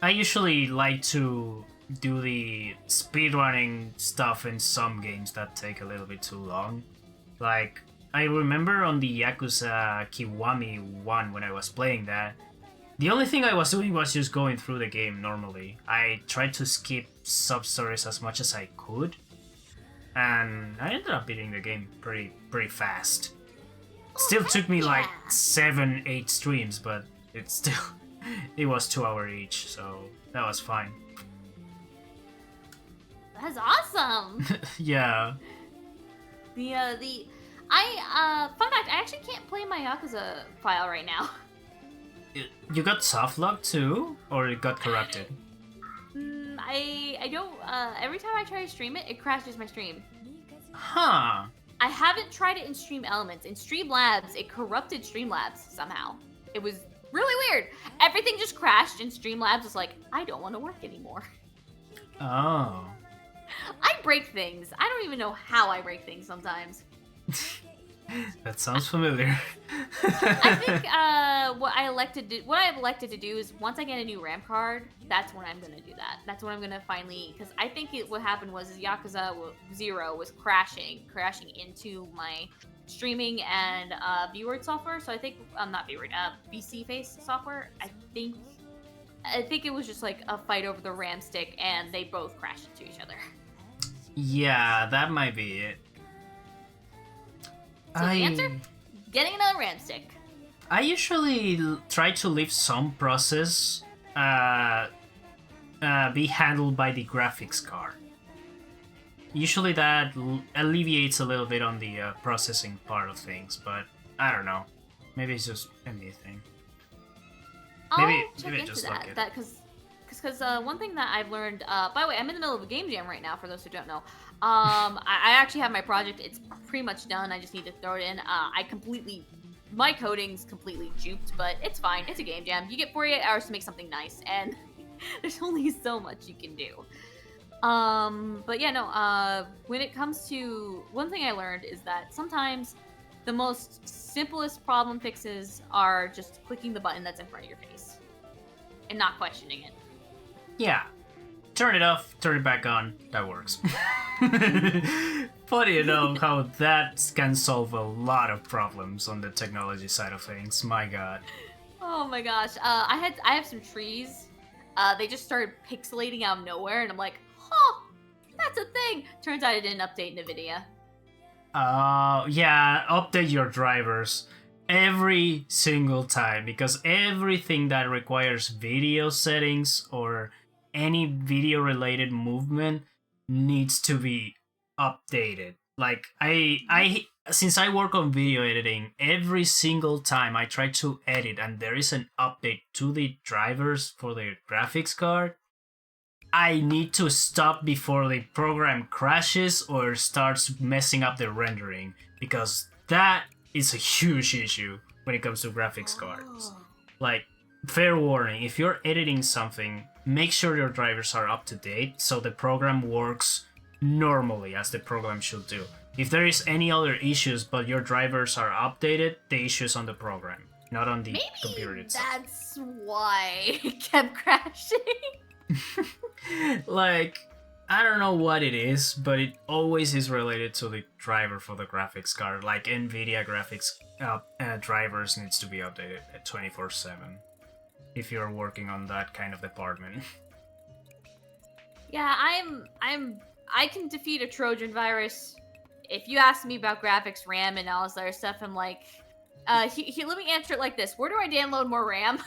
I usually like to do the speedrunning stuff in some games that take a little bit too long. Like, I remember on the Yakuza Kiwami 1 when I was playing that, the only thing I was doing was just going through the game normally. I tried to skip sub-stories as much as I could, and I ended up beating the game pretty fast. Still took me like 7-8 streams, but it was 2 hours each, so that was fine. That's awesome. Yeah. Fun fact, I actually can't play my Yakuza file right now. You got softlock too, or it got corrupted? I don't. Every time I try to stream it, it crashes my stream. Huh. I haven't tried it in Stream Elements. In Streamlabs, it corrupted Streamlabs somehow. It was Really weird. Everything just crashed, and Streamlabs was like, I don't want to work anymore. Oh. I break things. I don't even know how I break things sometimes. That sounds familiar. I think what I have elected to do is once I get a new RAM card, that's when I'm gonna do that. That's when I'm gonna finally, because I think what happened was Yakuza 0 was crashing into my streaming and VWord software. So I think not VWord, VC Face software. I think it was just like a fight over the RAM stick, and they both crashed into each other. Yeah, that might be it. So the answer? Getting another RAM stick. I usually try to leave some process be handled by the graphics card. Usually that alleviates a little bit on the processing part of things, but I don't know. Maybe it's just a me thing. Maybe check into that because one thing that I've learned. By the way, I'm in the middle of a game jam right now. For those who don't know, I actually have my project. It's pretty much done. I just need to throw it in. My coding's completely juked, but it's fine. It's a game jam. You get 48 hours to make something nice, and there's only so much you can do. But yeah, no. When it comes to one thing I learned is that sometimes the most simplest problem fixes are just clicking the button that's in front of your face and not questioning it. Yeah. Turn it off, turn it back on. That works. Funny enough how that can solve a lot of problems on the technology side of things. My god. Oh my gosh. I have some trees. They just started pixelating out of nowhere, and I'm like, huh, that's a thing. Turns out I didn't update NVIDIA. Yeah, update your drivers every single time, because everything that requires video settings or any video related movement needs to be updated. Like I since I work on video editing, every single time I try to edit and there is an update to the drivers for the graphics card, I need to stop before the program crashes or starts messing up the rendering, because that is a huge issue when it comes to graphics cards. Like, fair warning, if you're editing something, make sure your drivers are up to date so the program works normally as the program should do. If there is any other issues but your drivers are updated, the issue's on the program, not on the computer itself. That's why it kept crashing. Like, I don't know what it is, but it always is related to the driver for the graphics card. Like, NVIDIA graphics drivers needs to be updated at 24/7 if you're working on that kind of department. Yeah, I can defeat a Trojan virus. If you ask me about graphics, RAM, and all this other stuff, I'm like, let me answer it like this: where do I download more RAM?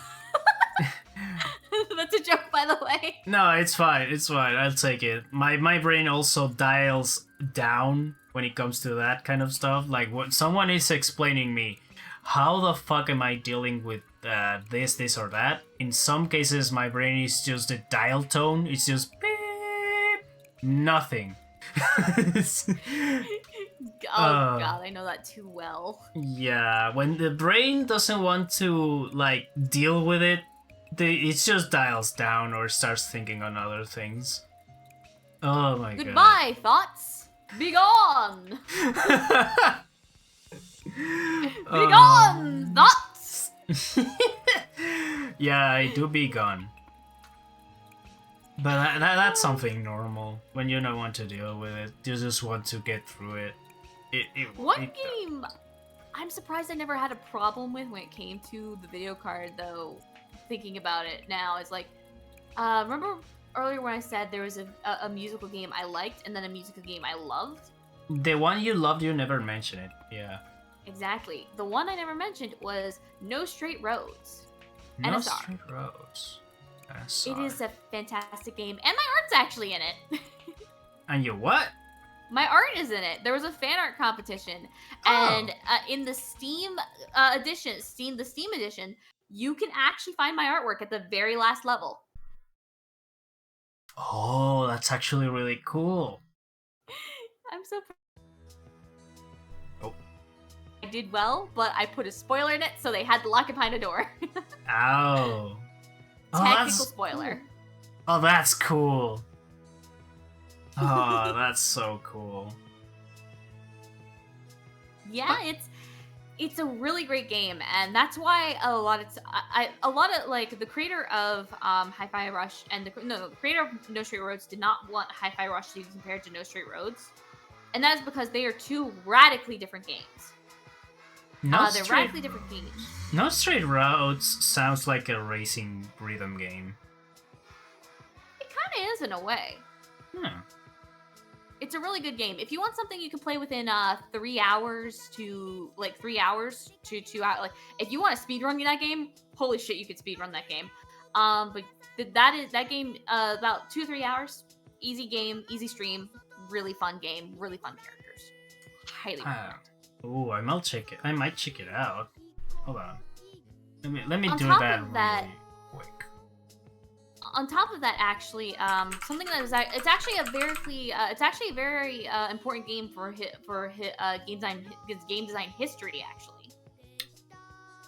That's a joke, by the way. No, it's fine. It's fine. I'll take it. My brain also dials down when it comes to that kind of stuff. Like, when someone is explaining me, how the fuck am I dealing with this, or that? In some cases, my brain is just a dial tone. It's just beep, nothing. God, I know that too well. Yeah, when the brain doesn't want to, like, deal with it, it just dials down or starts thinking on other things. Oh my god. Goodbye, thoughts. Be gone. Be gone, thoughts. Yeah, I do be gone. But that's something normal. When you don't want to deal with it, you just want to get through it. One game I'm surprised I never had a problem with when it came to the video card, though. Thinking about it now is like, remember earlier when I said there was a musical game I liked and then a musical game I loved? The one you loved, you never mentioned it. Yeah. Exactly. The one I never mentioned was No Straight Roads. No NSR. Straight Roads. It is a fantastic game, and my art's actually in it. And you what? My art is in it. There was a fan art competition, and in the Steam edition, you can actually find my artwork at the very last level. Oh, that's actually really cool. I'm so proud. Oh. I did well, but I put a spoiler in it, so they had to lock it behind a door. Oh. Technical spoiler. Oh, that's cool. Oh, that's so cool. Yeah, it's a really great game, and that's why a lot of like the creator of Hi-Fi Rush and the creator of No Straight Roads did not want Hi-Fi Rush to be compared to No Straight Roads, and that is because they are two radically different games. They're radically different games. No Straight Roads sounds like a racing rhythm game. It kind of is in a way. It's a really good game. If you want something you can play within 3 hours to 2 hours. Like if you want to speedrun that game, holy shit, you could speedrun that game. But that game about 2-3 hours. Easy game, easy stream, really fun game, really fun characters. Highly recommend. Oh, I might check it out. Hold on. Let me On do top that of that, really quick. On top of that, actually, something that is it's actually a very important game for game design history. Actually,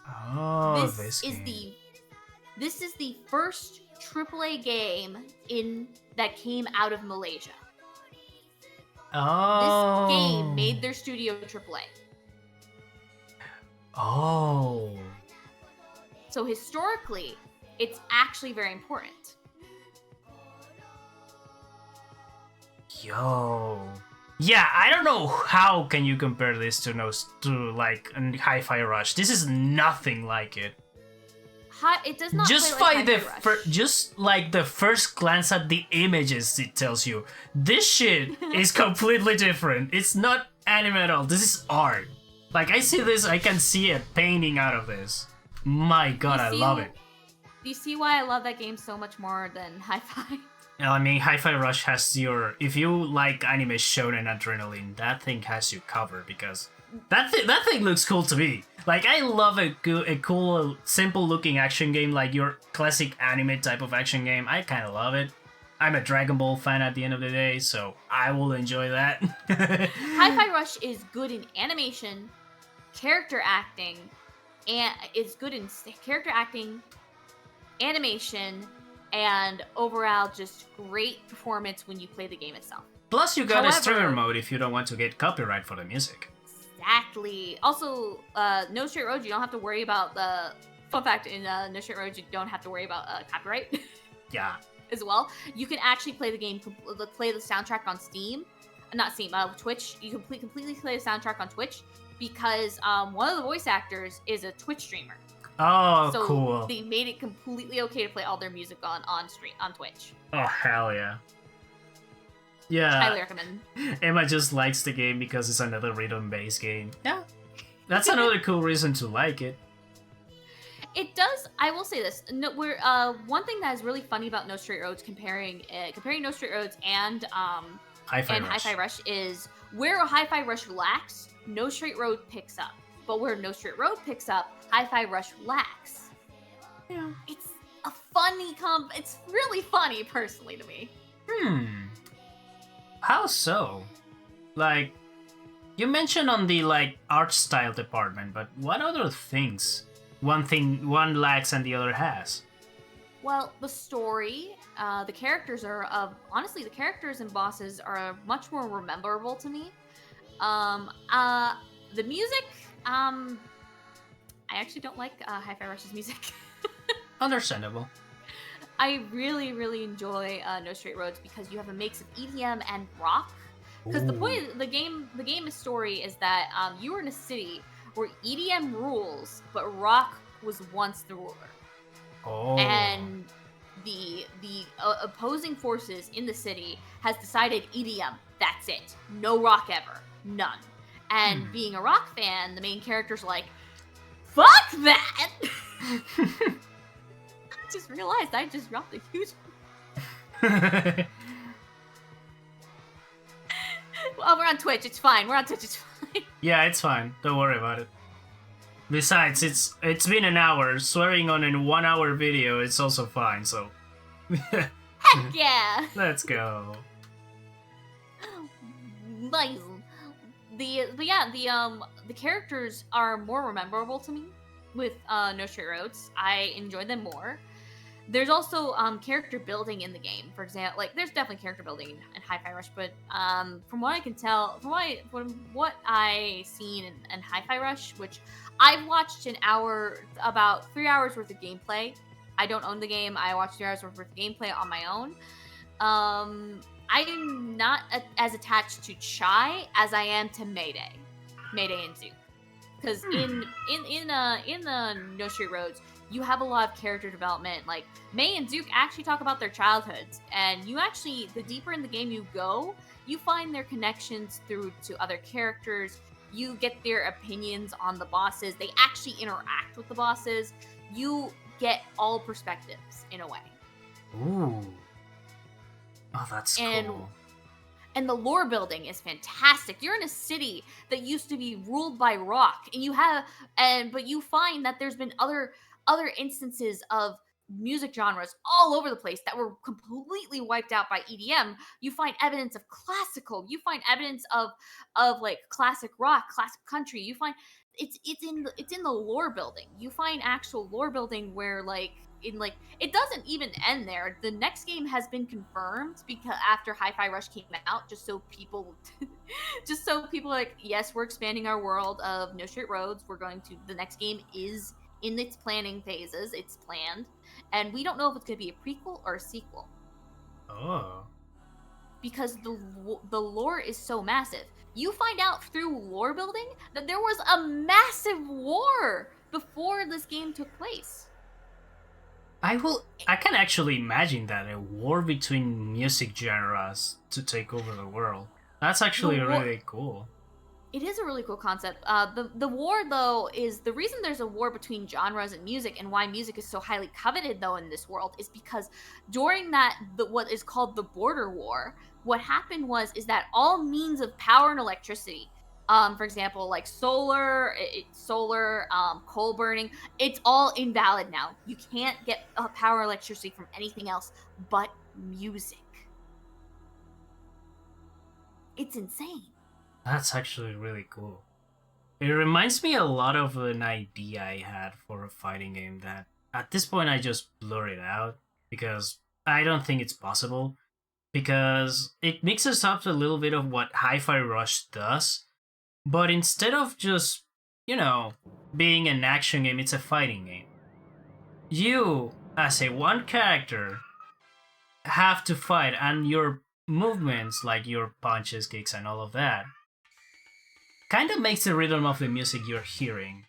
Oh, this is the first AAA game that came out of Malaysia. Oh. This game made their studio AAA. Oh. So historically, it's actually very important. Yo. Yeah, I don't know how can you compare this to like Hi-Fi Rush. This is nothing like it. It does not Just play by like just like the first glance at the images, it tells you this shit is completely different. It's not anime at all. This is art. Like I see this, I can see a painting out of this. My God, I love it. Do you see why I love that game so much more than Hi-Fi? I mean, Hi-Fi Rush has if you like anime shonen adrenaline, that thing has you covered because that thing looks cool to me. Like, I love a cool, simple-looking action game, like your classic anime type of action game. I kind of love it. I'm a Dragon Ball fan at the end of the day, so I will enjoy that. Hi-Fi Rush is good in animation, character acting, and is good in character acting, animation, and overall just great performance when you play the game itself. Plus, you got a streamer mode if you don't want to get copyright for the music. Exactly. Also, No Straight Roads, you don't have to worry about the... Fun fact, in No Straight Roads, you don't have to worry about copyright. Yeah. As well. You can actually play the game, play the soundtrack on Steam. Not Steam, Twitch. You can completely play the soundtrack on Twitch because one of the voice actors is a Twitch streamer. Oh, so cool. So they made it completely okay to play all their music on Twitch. Oh, hell yeah. Yeah. Highly recommend. Emma just likes the game because it's another rhythm-based game. Yeah. That's another cool reason to like it. It does. I will say this. No, one thing that is really funny about No Straight Roads comparing No Straight Roads and Hi-Fi Rush is where Hi-Fi Rush lacks, No Straight Road picks up. But where No Straight Road picks up, Hi-Fi Rush lacks. Yeah. It's a funny it's really funny personally to me. How so? Like, you mentioned on the art style department, but what other things? One lacks and the other has. Well, the story, the characters honestly, the characters and bosses are much more memorable to me. The music, I actually don't like Hi-Fi Rush's music. Understandable. I really, really enjoy No Straight Roads because you have a mix of EDM and rock. Because the point of the game story is that you were in a city where EDM rules, but rock was once the ruler. Oh. And the opposing forces in the city has decided EDM, that's it. No rock ever. None. And being a rock fan, the main character's like, fuck that! I just realized I just dropped a huge... Well, we're on Twitch, it's fine. Yeah, it's fine. Don't worry about it. Besides, it's been an hour. Swearing on a 1 hour video, it's also fine, so... Heck yeah! Let's go. Nice. the characters are more memorable to me with No Straight Roads. I enjoy them more. There's also character building in the game. For example, like there's definitely character building in Hi-Fi Rush, but from what I can tell, from what I seen in Hi-Fi Rush, which I've watched about 3 hours worth of gameplay. I don't own the game. I watched 3 hours worth of gameplay on my own. I'm not as attached to Chai as I am to Mayday and Zook. Because in the No Straight Roads, you have a lot of character development. Like May and Zook actually talk about their childhoods, and the deeper in the game you go, you find their connections through to other characters. You get their opinions on the bosses. They actually interact with the bosses. You get all perspectives in a way. Ooh. Oh, that's cool. And the lore building is fantastic. You're in a city that used to be ruled by rock, but you find that there's been other instances of music genres all over the place that were completely wiped out by EDM. You find evidence of classical. You find evidence of like classic rock, classic country. You find it's in the lore building. You find actual lore building where it doesn't even end there. The next game has been confirmed because after Hi-Fi Rush came out, just so people like, yes, we're expanding our world of No Straight Roads. The next game is in its planning phases. It's planned, and we don't know if it's going to be a prequel or a sequel. Oh. Because the lore is so massive. You find out through lore building that there was a massive war before this game took place. I can actually imagine that, a war between music genres to take over the world. That's actually really cool. It is a really cool concept. The war, though, is the reason there's a war between genres and music, and why music is so highly coveted, though, in this world, is because during what is called the Border War, what happened is that all means of power and electricity, for example, like solar, coal burning, it's all invalid now. You can't get power and electricity from anything else but music. It's insane. That's actually really cool. It reminds me a lot of an idea I had for a fighting game that at this point I just blur it out because I don't think it's possible. Because it mixes up a little bit of what Hi-Fi Rush does, but instead of just, being an action game, it's a fighting game. You, as a one character, have to fight, and your movements, like your punches, kicks, and all of that, kind of makes the rhythm of the music you're hearing.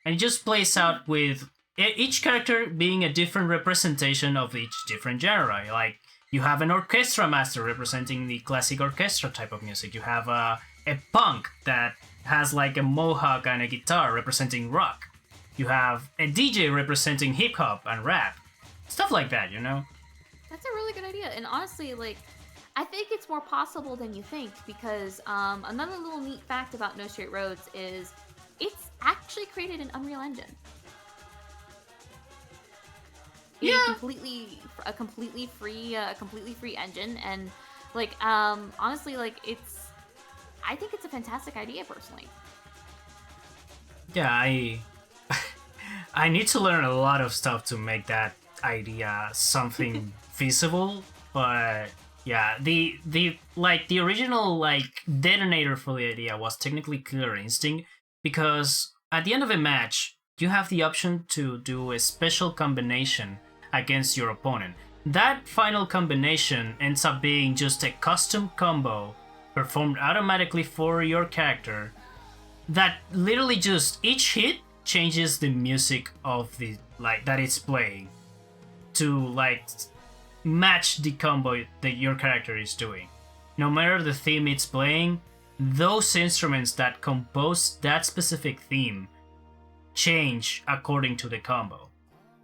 And it just plays out with each character being a different representation of each different genre. Like, you have an orchestra master representing the classic orchestra type of music. You have a punk that has like a mohawk and a guitar representing rock. You have a DJ representing hip hop and rap. Stuff like that, That's a really good idea. And honestly, I think it's more possible than you think, because another little neat fact about No Straight Roads is it's actually created in Unreal Engine. Yeah. A completely free engine, and honestly, I think it's a fantastic idea personally. Yeah, I need to learn a lot of stuff to make that idea something feasible, but yeah, the original detonator for the idea was technically Killer Instinct, because at the end of a match you have the option to do a special combination against your opponent. That final combination ends up being just a custom combo performed automatically for your character that literally just each hit changes the music of the that it's playing to match the combo that your character is doing. No matter the theme it's playing, those instruments that compose that specific theme change according to the combo.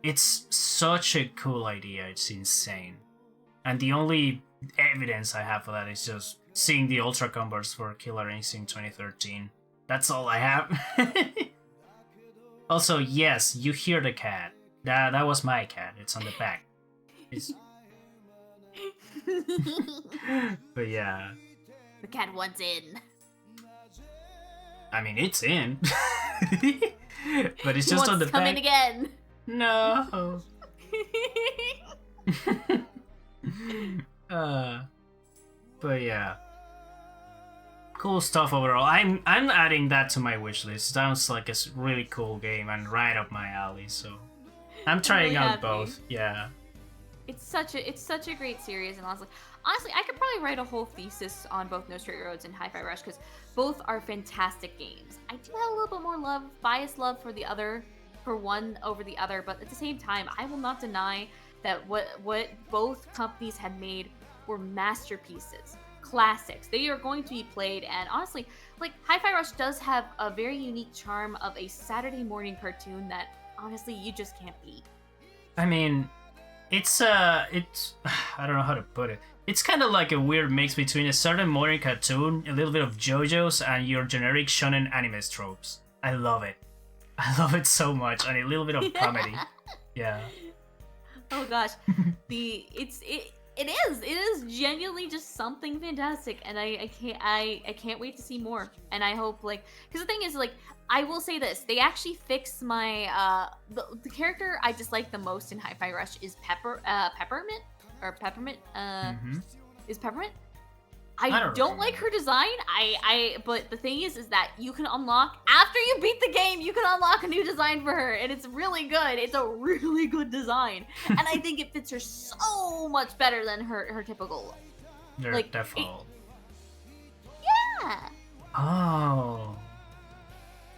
It's such a cool idea, it's insane. And the only evidence I have for that is just seeing the Ultra Combos for Killer Instinct 2013. That's all I have. Also, yes, you hear the cat. That was my cat. It's on the back. But yeah. The cat wants in. I mean, it's in. But it's He just wants on the to come in back. again. No. But yeah. Cool stuff overall. I'm adding that to my wish list. Sounds like a really cool game and right up my alley, so I'm trying really out happy. both. Yeah. It's such a great series, and honestly, I could probably write a whole thesis on both No Straight Roads and Hi-Fi Rush because both are fantastic games. I do have a little bit more biased love for one over the other, but at the same time, I will not deny that what both companies had made were masterpieces, classics. They are going to be played, and honestly, like Hi-Fi Rush does have a very unique charm of a Saturday morning cartoon that honestly you just can't beat. I mean, it's I don't know how to put it. It's kind of like a weird mix between a Saturday morning cartoon, a little bit of JoJo's, and your generic shonen anime tropes. I love it. I love it so much, and a little bit of comedy. Yeah. Oh gosh, it is genuinely just something fantastic, and I can't wait to see more. And I hope because the thing is I will say this, they actually fixed my the character I dislike the most in Hi-Fi Rush is Peppermint. Is Peppermint? I don't like her design. But the thing is that you can unlock after you beat the game. You can unlock a new design for her, and it's really good. It's a really good design, and I think it fits her so much better than her typical look. Default. Yeah. Oh.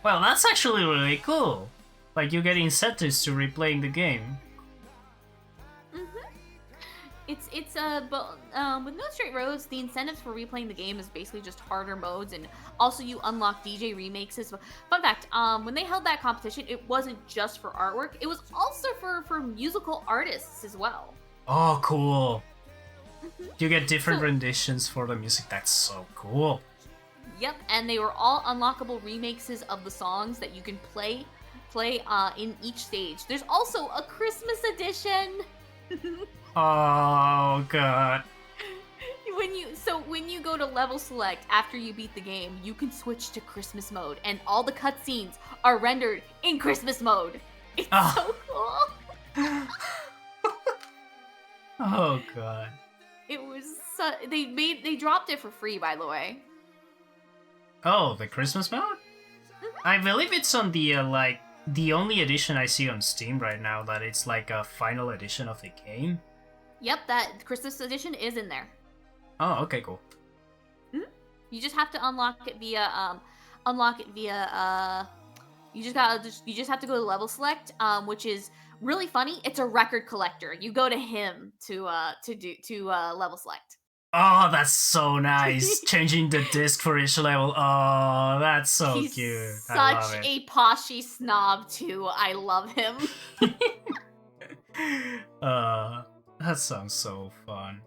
Well, that's actually really cool. Like you get incentives to replaying the game. But with No Straight Roads, the incentives for replaying the game is basically just harder modes, and also you unlock DJ remakes. Fun fact, when they held that competition, it wasn't just for artwork, it was also for musical artists as well. Oh, cool. You get different renditions for the music. That's so cool. Yep, and they were all unlockable remakes of the songs that you can play in each stage. There's also a Christmas edition. Oh god. When you go to level select after you beat the game, you can switch to Christmas mode, and all the cutscenes are rendered in Christmas mode. It's so cool. Oh god. It was they dropped it for free, by the way. Oh, the Christmas mode? I believe it's on the only edition I see on Steam right now that it's like a final edition of the game. Yep, that Christmas edition is in there. Oh, okay, cool. You just have to unlock it via you just have to go to level select, which is really funny. It's a record collector. You go to him to level select. Oh, that's so nice. Changing the disc for each level. Oh, that's so He's cute. Such a poshy snob too. I love him. That sounds so fun.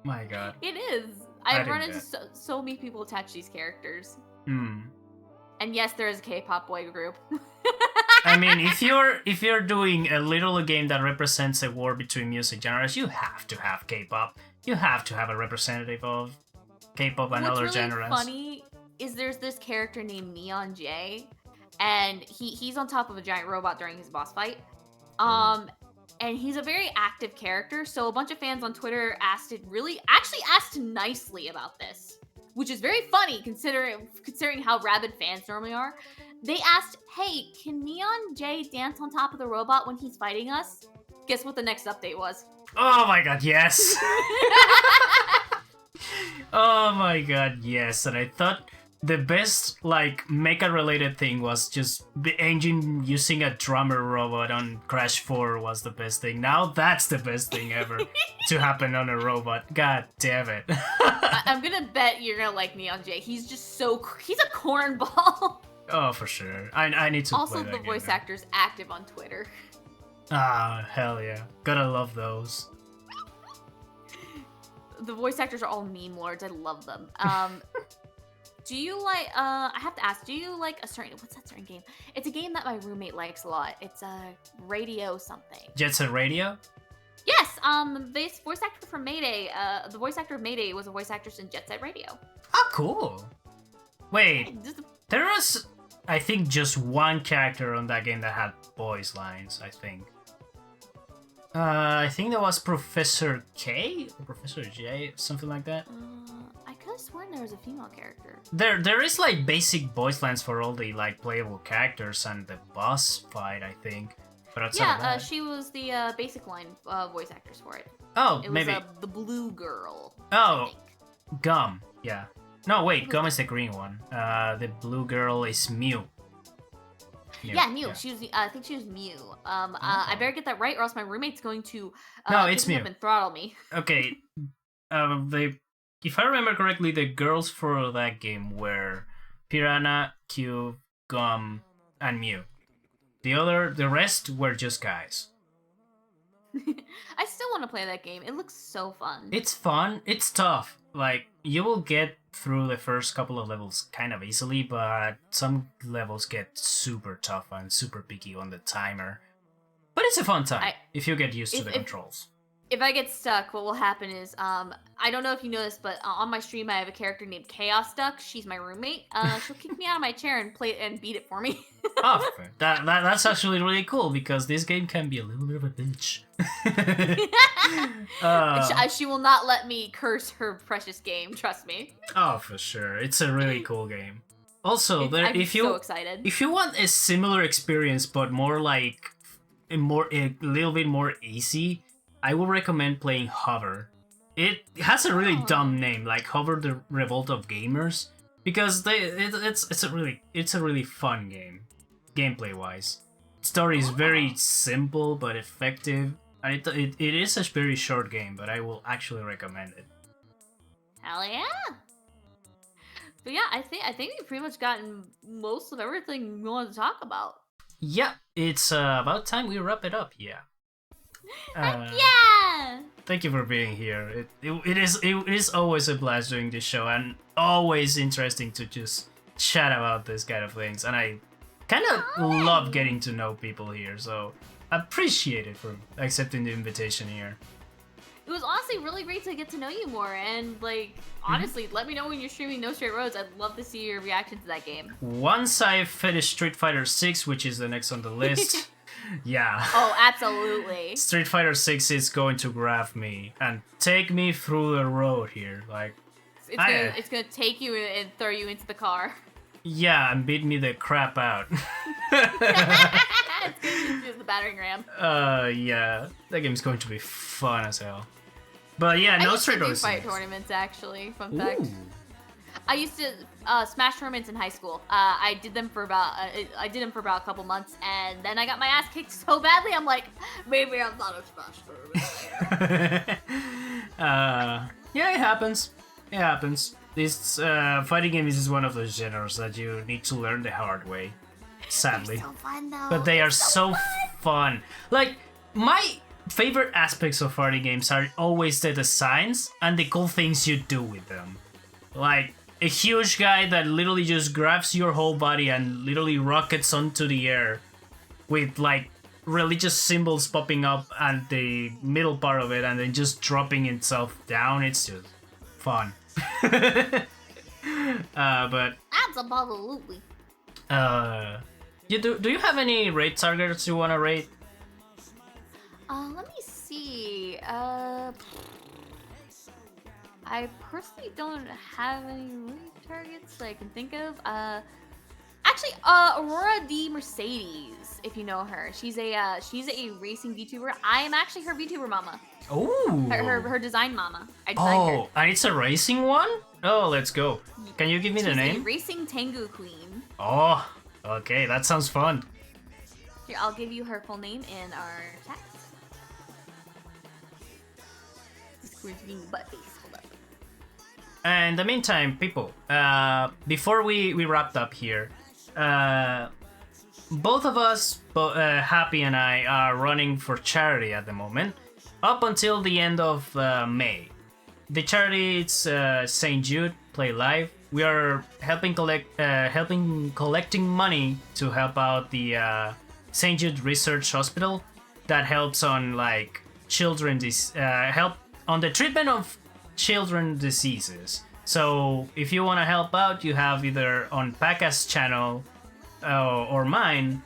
My god. It is. I've run into so many people attached to these characters. And yes, there is a K-pop boy group. I mean, if you're doing a little game that represents a war between music genres, you have to have K-pop. You have to have a representative of K-pop and other genres. What's really funny is there's this character named Neon J, and he's on top of a giant robot during his boss fight. And he's a very active character, so a bunch of fans on Twitter asked nicely about this, which is very funny considering how rabid fans normally are. They asked, "Hey, can Neon J dance on top of the robot when he's fighting us?" Guess what the next update was? Oh my god, yes! Oh my god, yes. And I thought the best, mecha-related thing was just the engine using a drummer robot on Crash 4 was the best thing. Now that's the best thing ever to happen on a robot. God damn it. I'm gonna bet you're gonna like Neon J. He's just he's a cornball. Oh, for sure. I need to also, play that the voice actor's active on Twitter. Ah, hell yeah. Gotta love those. The voice actors are all meme lords. I love them. Do you like, I have to ask, do you like what's that certain game? It's a game that my roommate likes a lot. It's a radio something. Jet Set Radio? Yes, this voice actor from Mayday, the voice actor of Mayday was a voice actress in Jet Set Radio. Oh, cool. Wait, There was, I think, just one character on that game that had voice lines, I think. I think that was Professor K or Professor J, something like that. I could have sworn there was a female character. There is like basic voice lines for all the like playable characters and the boss fight, I think. But outside of that... she was the basic line voice actors for it. Oh, it maybe was the blue girl. Oh, Gum. Yeah. No, wait. Gum is the green one. The blue girl is Mew. Yeah, Mew. Yeah. She was. I think she was Mew. I better get that right, or else my roommate's going to. No, it's Mew. And throttle me. Okay. If I remember correctly, the girls for that game were Piranha, Cube, Gum, and Mew. The rest were just guys. I still want to play that game. It looks so fun. It's fun. It's tough. Like, you will get through the first couple of levels kind of easily, but some levels get super tough and super picky on the timer. But it's a fun time if you get used to the controls. If I get stuck, what will happen is, I don't know if you know this, but on my stream I have a character named Chaos Duck. She's my roommate. She'll kick me out of my chair and play and beat it for me. Oh, that's actually really cool because this game can be a little bit of a bitch. She will not let me curse her precious game. Trust me. Oh, for sure, it's a really cool game. Also, I'm so excited. If you want a similar experience but more like a little bit more easy, I would recommend playing Hover. It has a really dumb name, like Hover the Revolt of Gamers, because it's a really fun game, gameplay wise. Story is very simple but effective, and it is a very short game, but I will actually recommend it. Hell yeah! But yeah, I think we've pretty much gotten most of everything we wanted to talk about. Yeah, it's about time we wrap it up. Yeah. Yeah! Thank you for being here. It is always a blast doing this show and always interesting to just chat about this kind of things. And I kind of love getting to know people here, so I appreciate it for accepting the invitation here. It was honestly really great to get to know you more, and like honestly, let me know when you're streaming No Straight Roads. I'd love to see your reaction to that game. Once I finish Street Fighter 6, which is the next on the list. Yeah. Oh, absolutely. Street Fighter 6 is going to grab me and take me through the road here. Like, it's gonna take you and throw you into the car. Yeah, and beat me the crap out. It's gonna use the battering ram. Yeah, that game's going to be fun as hell. But yeah, No Straight Roads. I used to do fight tournaments actually. Fun fact. I used to smash tournaments in high school. I did them for about a couple months, and then I got my ass kicked so badly. I'm like, maybe I'm not a smash tournament. Yeah, it happens. It happens. This fighting games is one of those genres that you need to learn the hard way. Sadly, they're so fun though. But they are so fun. Like, my favorite aspects of fighting games are always the designs and the cool things you do with them. Like a huge guy that literally just grabs your whole body and literally rockets onto the air with like religious symbols popping up at the middle part of it and then just dropping itself down. It's just fun. But absolutely. Do you have any raid targets you wanna rate? Let me see. I personally don't have any raid targets that I can think of. Actually, Aurora D Mercedes, if you know her, she's a racing VTuber. I am actually her VTuber mama. Oh. Her design mama. I designed her. And it's a racing one? Oh, let's go. Can you give me the name? She's a racing Tengu queen. Oh, okay, that sounds fun. Here, I'll give you her full name in our chat. This is being butt face. Hold up. And in the meantime, people, before we wrapped up here, both of us, Happy and I, are running for charity at the moment, up until the end of May. The charity is St. Jude Play Live. We are helping collecting money to help out the St. Jude Research Hospital that helps on like help on the treatment of children diseases. So if you want to help out, you have either on Paca's channel or mine,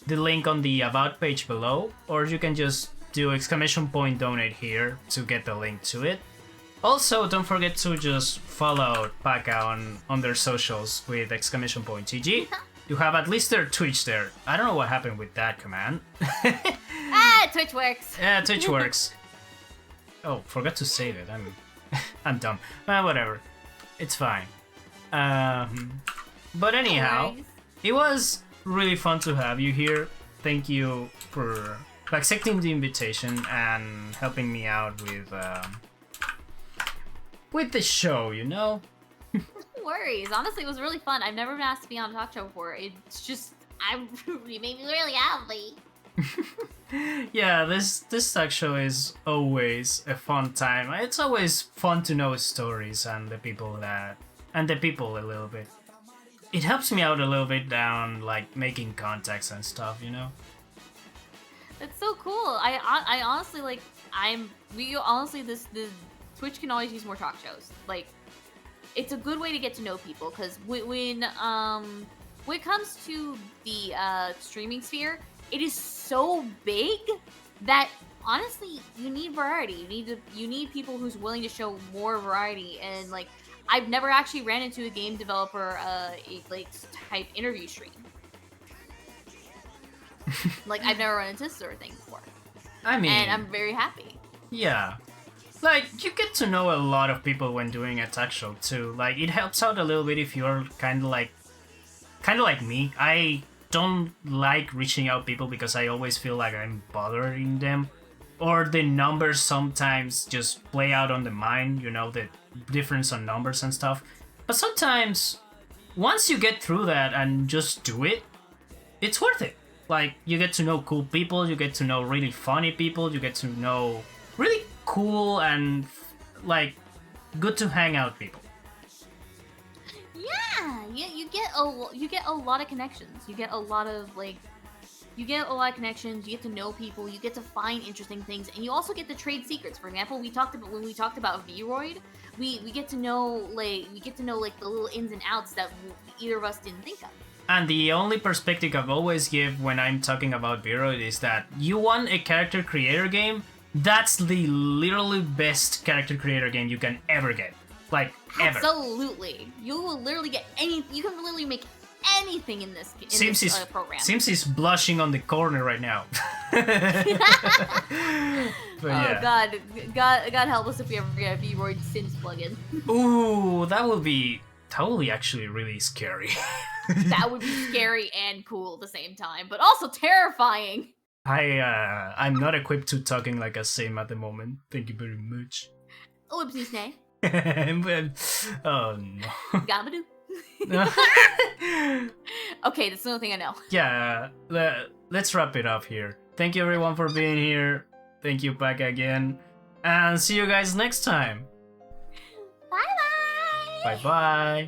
the link on the About page below, or you can just do ! donate here to get the link to it. Also, don't forget to just follow Paca on their socials with ! TG. You have at least their Twitch there. I don't know what happened with that command. Twitch works. Yeah, Twitch works. Oh, forgot to save it. I'm dumb. Whatever. It's fine. But anyhow, it was really fun to have you here. Thank you for accepting the invitation and helping me out with the show, you know? No worries. Honestly, it was really fun. I've never been asked to be on a talk show before. It's just, you made me really happy. Yeah, this talk show is always a fun time. It's always fun to know stories and the people a little bit. It helps me out a little bit down like making contacts and stuff, you know? That's so cool. I honestly like the Twitch can always use more talk shows. Like, it's a good way to get to know people because when it comes to the streaming sphere, it is so big that honestly you need variety. You need people who's willing to show more variety. And like, I've never actually ran into a game developer type interview stream. Like, I've never run into this sort of thing before. I mean, and I'm very happy. Yeah. Like, you get to know a lot of people when doing a talk show too. Like, it helps out a little bit if you're kind of like me. I don't like reaching out people because I always feel like I'm bothering them, or the numbers sometimes just play out on the mind, you know, the difference on numbers and stuff. But sometimes once you get through that and just do it, it's worth it. Like, you get to know cool people, you get to know really funny people, you get to know really cool and like good to hang out people. Yeah, you get a lot of connections. You get a lot of connections. You get to know people. You get to find interesting things, and you also get to trade secrets. For example, when we talked about Vroid, we get to know the little ins and outs that either of us didn't think of. And the only perspective I've always give when I'm talking about Vroid is that you want a character creator game. That's the literally best character creator game you can ever get. Like, ever. Absolutely. You will literally get you can literally make anything in this program. Sims is blushing on the corner right now. But yeah. God help us if we ever get a Vroid Sims plugin. Ooh, that would be totally actually really scary. That would be scary and cool at the same time, but also terrifying. I'm not equipped to talking like a sim at the moment. Thank you very much. Oopsies, nay. Oh no. Gabadoo. Okay, that's another thing I know. Yeah, let's wrap it up here. Thank you everyone for being here. Thank you, Paca, again. And see you guys next time. Bye-bye. Bye-bye.